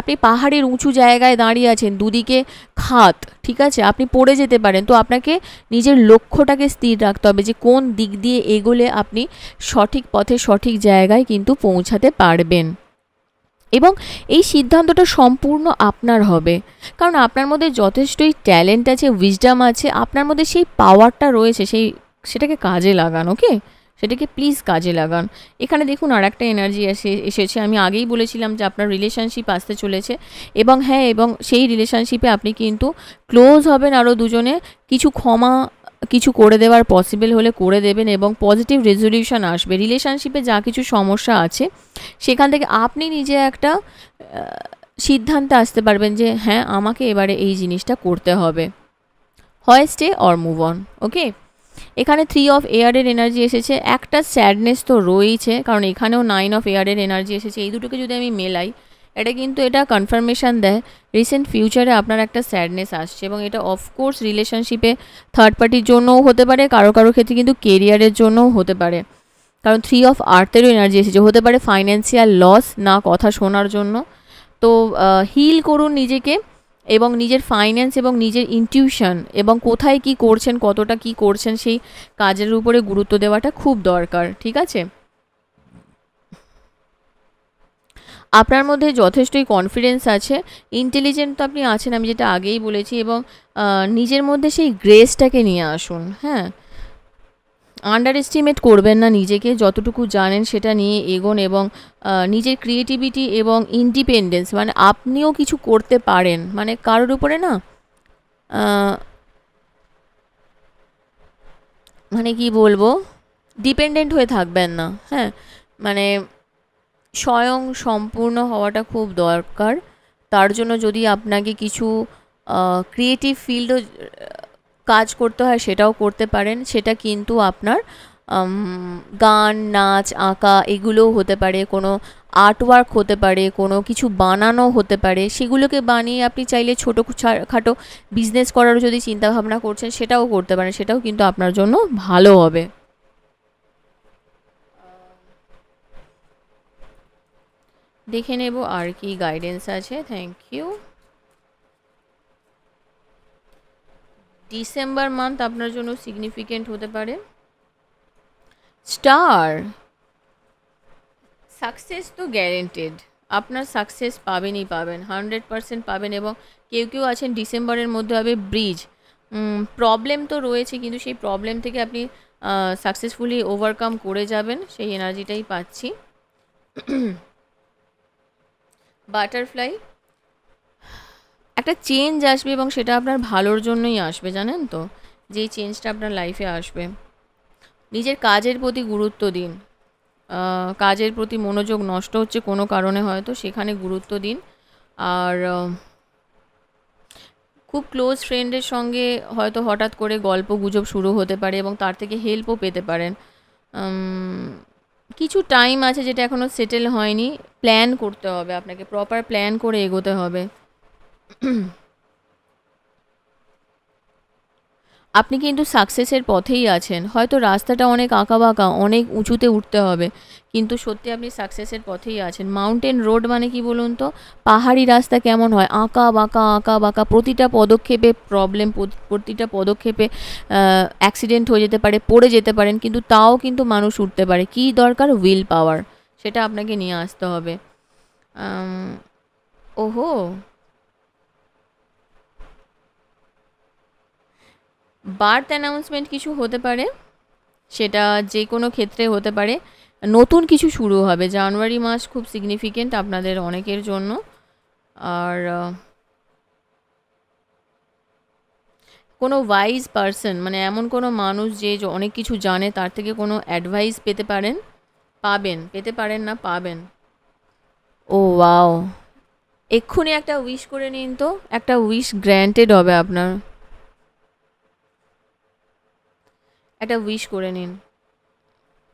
আপনি পাহাড়ের উঁচু জায়গায় দাঁড়িয়ে আছেন, দুদিকে খাত, ঠিক আছে, আপনি পড়ে যেতে পারেন। তো আপনাকে নিজের লক্ষ্যটাকে স্থির রাখতে হবে যে কোন দিক দিয়ে এগোলে আপনি সঠিক পথে সঠিক জায়গায় কিন্তু পৌঁছাতে পারবেন। এবং এই সিদ্ধান্তটা সম্পূর্ণ আপনার হবে, কারণ আপনার মধ্যে যথেষ্টই ট্যালেন্ট আছে, উইজডম আছে, আপনার মধ্যে সেই পাওয়ারটা রয়েছে, সেটাকে কাজে লাগান, ওকে? সেটাকে প্লিজ কাজে লাগান। এখানে দেখুন আর একটা এনার্জি এসেছে। আমি আগেই বলেছিলাম যে আপনার রিলেশনশিপ আসতে চলেছে, এবং হ্যাঁ, এবং সেই রিলেশনশিপে আপনি কিন্তু ক্লোজ হবেন আরও দুজনে। কিছু করে দেওয়ার পসিবল হলে করে দেবেন, এবং পজিটিভ রেজলিউশন আসবে। রিলেশনশিপে যা কিছু সমস্যা আছে সেখান থেকে আপনি নিজে একটা সিদ্ধান্তে আসতে পারবেন যে হ্যাঁ, আমাকে এবারে এই জিনিসটা করতে হবে, হয় স্টে অর মুভ অন। ওকে, এখানে 3 অফ এয়ারের এনার্জি এসেছে। একটা স্যাডনেস তো রয়েছে, কারণ এখানেও 9 অফ এয়ারের এনার্জি এসেছে। এই দুটোকে যদি আমি মেলাই, এটা কনফার্মেশন দেয় রিসেন্ট ফিউচারে আপনার একটা স্যাডনেস আসছে, এবং এটা অফকোর্স রিলেশনশিপে থার্ড পার্টির জন্যও হতে পারে, কারো ক্ষেত্রে কিন্তু কেরিয়ারের জন্যও হতে পারে, কারণ 3 অফ আর্থেরও এনার্জি এসেছে। হতে পারে ফাইন্যান্সিয়াল লস, না কথা শোনার জন্য। তো হিল করুন নিজেকে, এবং নিজের ফাইন্যান্স এবং নিজের ইনটিউশন, এবং কোথায় কি করছেন, কতটা কি করছেন, সেই কাজের উপরে গুরুত্ব দেওয়াটা খুব দরকার। ঠিক আছে, আপনার মধ্যে যথেষ্টই কনফিডেন্স আছে, ইন্টেলিজেন্ট তো আপনি আছেন, আমি যেটা আগেই বলেছি, এবং নিজের মধ্যে সেই গ্রেসটাকে নিয়ে আসুন। হ্যাঁ, আন্ডার এস্টিমেট করবেন না নিজেকে, যতটুকু জানেন সেটা নিয়ে এগোন, এবং নিজের ক্রিয়েটিভিটি এবং ইন্ডিপেন্ডেন্স, মানে আপনিও কিছু করতে পারেন, মানে কারোর উপরে না মানে কি বলবো, ডিপেন্ডেন্ট হয়ে থাকবেন না। হ্যাঁ, মানে স্বয়ং সম্পূর্ণ হওয়াটা খুব দরকার। তার জন্য যদি আপনাকে কিছু ক্রিয়েটিভ ফিল্ডও কাজ করতে হয়, সেটাও করতে পারেন। সেটা কিন্তু আপনার গান, নাচ, আঁকা এগুলোও হতে পারে, কোনো আর্টওয়ার্ক হতে পারে, কোনো কিছু বানানো হতে পারে। সেগুলোকে বানিয়ে আপনি চাইলে খাটো বিজনেস করারও যদি চিন্তাভাবনা করছেন, সেটাও করতে পারেন, সেটাও কিন্তু আপনার জন্য ভালো হবে। দেখে নেব আর কি গাইডেন্স আছে। Thank you. ডিসেম্বর মান্থ আপনার জন্য সিগনিফিকেন্ট হতে পারে। স্টার, সাকসেস তো গ্যারেন্টেড, আপনার সাকসেস পাবেনই পাবেন, 100% পাবেন। এবং কেউ আছেন ডিসেম্বরের মধ্যে হবে ব্রিজ। প্রবলেম তো রয়েছে, কিন্তু সেই প্রবলেম থেকে আপনি সাকসেসফুলি ওভারকাম করে যাবেন, সেই এনার্জিটাই পাচ্ছি। বাটারফ্লাই, একটা চেঞ্জ আসবে, এবং সেটা আপনার ভালোর জন্যই আসবে, জানেন তো, যেই চেঞ্জটা আপনার লাইফে আসবে। নিজের কাজের প্রতি গুরুত্ব দিন, কাজের প্রতি মনোযোগ নষ্ট হচ্ছে কোনো কারণে হয়তো, সেখানে গুরুত্ব দিন। আর খুব ক্লোজ ফ্রেন্ডের সঙ্গে হয়তো হঠাৎ করে গল্প গুজব শুরু হতে পারে, এবং তার থেকে হেল্পও পেতে পারেন। কিছু টাইম আছে যেটা এখনও সেটেল হয়নি, প্ল্যান করতে হবে আপনাকে, প্রপার প্ল্যান করে এগোতে হবে। আপনি কিন্তু সাকসেসের পথেই আছেন, হয়তো রাস্তাটা অনেক আঁকাবাঁকা, অনেক উঁচুতে উঠতে হবে, কিন্তু সত্যি আপনি সাকসেসের পথেই আছেন। মাউন্টেন রোড মানে কি বলুন তো, পাহাড়ি রাস্তা কেমন হয়, আঁকা বাঁকা, প্রতিটা পদক্ষেপে প্রবলেম, প্রতিটা পদক্ষেপে অ্যাক্সিডেন্ট হয়ে যেতে পারে, পড়ে যেতে পারেন, কিন্তু তাও কিন্তু মানুষ উঠতে পারে। কী দরকার, উইল পাওয়ার, সেটা আপনাকে নিয়ে আসতে হবে। ওহো, বার্থ অ্যানাউন্সমেন্ট কিছু হতে পারে, সেটা যে কোনো ক্ষেত্রে হতে পারে। নতুন কিছু শুরু হবে, জানুয়ারি মাস খুব সিগনিফিকেন্ট আপনাদের অনেকের জন্য। আর কোনো ওয়াইজ পারসন, মানে এমন কোনো মানুষ যে অনেক কিছু জানে, তার থেকে কোনো অ্যাডভাইস পেতে পারেন না, পাবেন। ও ওয়াও, এক্ষুনি একটা উইশ করে নিন তো, একটা উইশ গ্র্যান্টেড হবে আপনার, একটা উইশ করে নিন।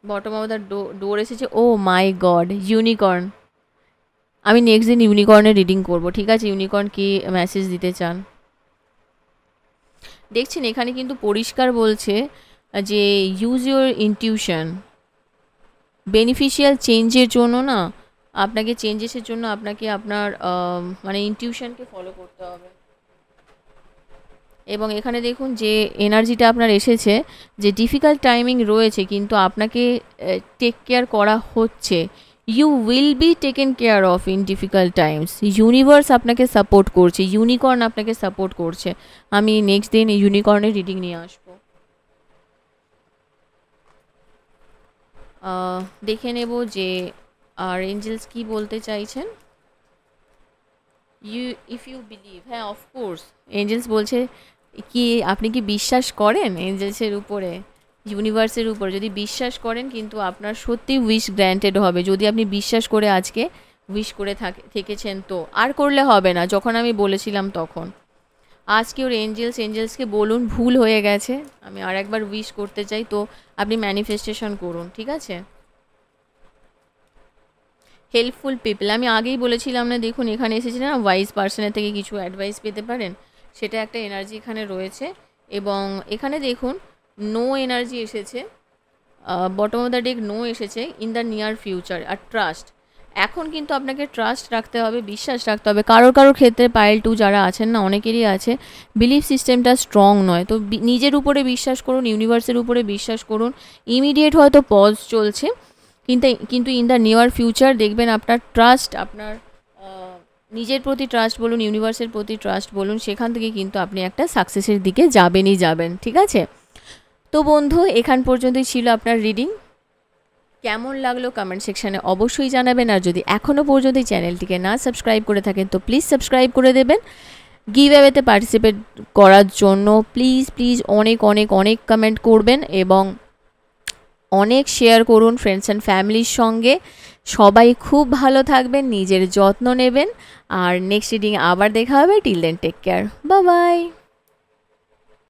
বটম অফ দ্য ডোর এসেছে। ও মাই গড, ইউনিকর্ন। আমি নেক্সট দিন ইউনিকর্নের রিডিং করব, ঠিক আছে? ইউনিকর্ন কি মেসেজ দিতে চান দেখছেন, এখানে কিন্তু পরিষ্কার বলছে যে ইউজ ইউর ইনটিউশন। বেনিফিশিয়াল চেঞ্জের জন্য না, আপনাকে চেঞ্জেসের জন্য আপনাকে আপনার মানে ইনটিউশনকে ফলো করতে হবে। এবং এখানে দেখুন যে এনার্জিটা আপনার এসেছে, যে ডিফিকাল্ট টাইমিং রয়েছে, কিন্তু আপনাকে টেক কেয়ার করা হচ্ছে। You will be taken care of in difficult times. Universe আপনাকে সাপোর্ট করছে, ইউনিকর্ন আপনাকে সাপোর্ট করছে। আমি নেক্সট দিন ইউনিকর্নের রিডিং নিয়ে আসবো। দেখে নেব যে আর এঞ্জেলস কি বলতে চাইছেন। ইফ ইউ বিলিভ, হ্যাঁ অফকোর্স এঞ্জেলস বলছে কি আপনি কি বিশ্বাস করেন এঞ্জেলসের উপরে, ইউনিভার্সের উপর যদি বিশ্বাস করেন কিন্তু আপনার সত্যি উইশ গ্র্যান্টেড হবে। যদি আপনি বিশ্বাস করে আজকে উইশ করে থেকেছেন তো আর করলে হবে না, যখন আমি বলেছিলাম তখন। আজকে ওর এঞ্জেলসকে বলুন ভুল হয়ে গেছে, আমি আর একবার উইশ করতে চাই, তো আপনি ম্যানিফেস্টেশন করুন, ঠিক আছে। হেল্পফুল পিপল, আমি আগেই বলেছিলাম না, দেখুন এখানে এসেছে না ওয়াইজ পার্সনের থেকে কিছু অ্যাডভাইস পেতে পারেন, সেটা একটা এনার্জি এখানে রয়েছে। এবং এখানে দেখুন নো এনার্জি এসেছে, bottom of the deck no এসেছে, ইন দ্য নিয়ার ফিউচার, আর ট্রাস্ট। এখন কিন্তু আপনাকে ট্রাস্ট রাখতে হবে, বিশ্বাস রাখতে হবে। কারোর ক্ষেত্রে পাইল 2 যারা আছেন না, অনেকেরই আছে, বিলিফ সিস্টেমটা স্ট্রং নয়, তো নিজের উপরে বিশ্বাস করুন, ইউনিভার্সের উপরে বিশ্বাস করুন। ইমিডিয়েট হয়তো পজ চলছে, কিন্তু ইন দ্য নিয়ার ফিউচার দেখবেন আপনার ট্রাস্ট, আপনার নিজের প্রতি ট্রাস্ট বলুন, ইউনিভার্সের প্রতি ট্রাস্ট বলুন, সেখান থেকে কিন্তু আপনি একটা সাকসেসের দিকে যাবেন, ঠিক আছে। তো বন্ধু এখান পর্যন্তই ছিল আপনার রিডিং। কেমন লাগলো কমেন্ট সেকশানে অবশ্যই জানাবেন, আর যদি এখনও পর্যন্ত এই চ্যানেলটিকে না সাবস্ক্রাইব করে থাকেন তো প্লিজ সাবস্ক্রাইব করে দেবেন। গিভঅ্যাওয়েতে পার্টিসিপেট করার জন্য প্লিজ অনেক কমেন্ট করবেন এবং অনেক শেয়ার করুন ফ্রেন্ডস অ্যান্ড ফ্যামিলির সঙ্গে। সবাই খুব ভালো থাকবেন, নিজের যত্ন নেবেন, আর নেক্সট রিডিং আবার দেখা হবে। Till then take care, bye by.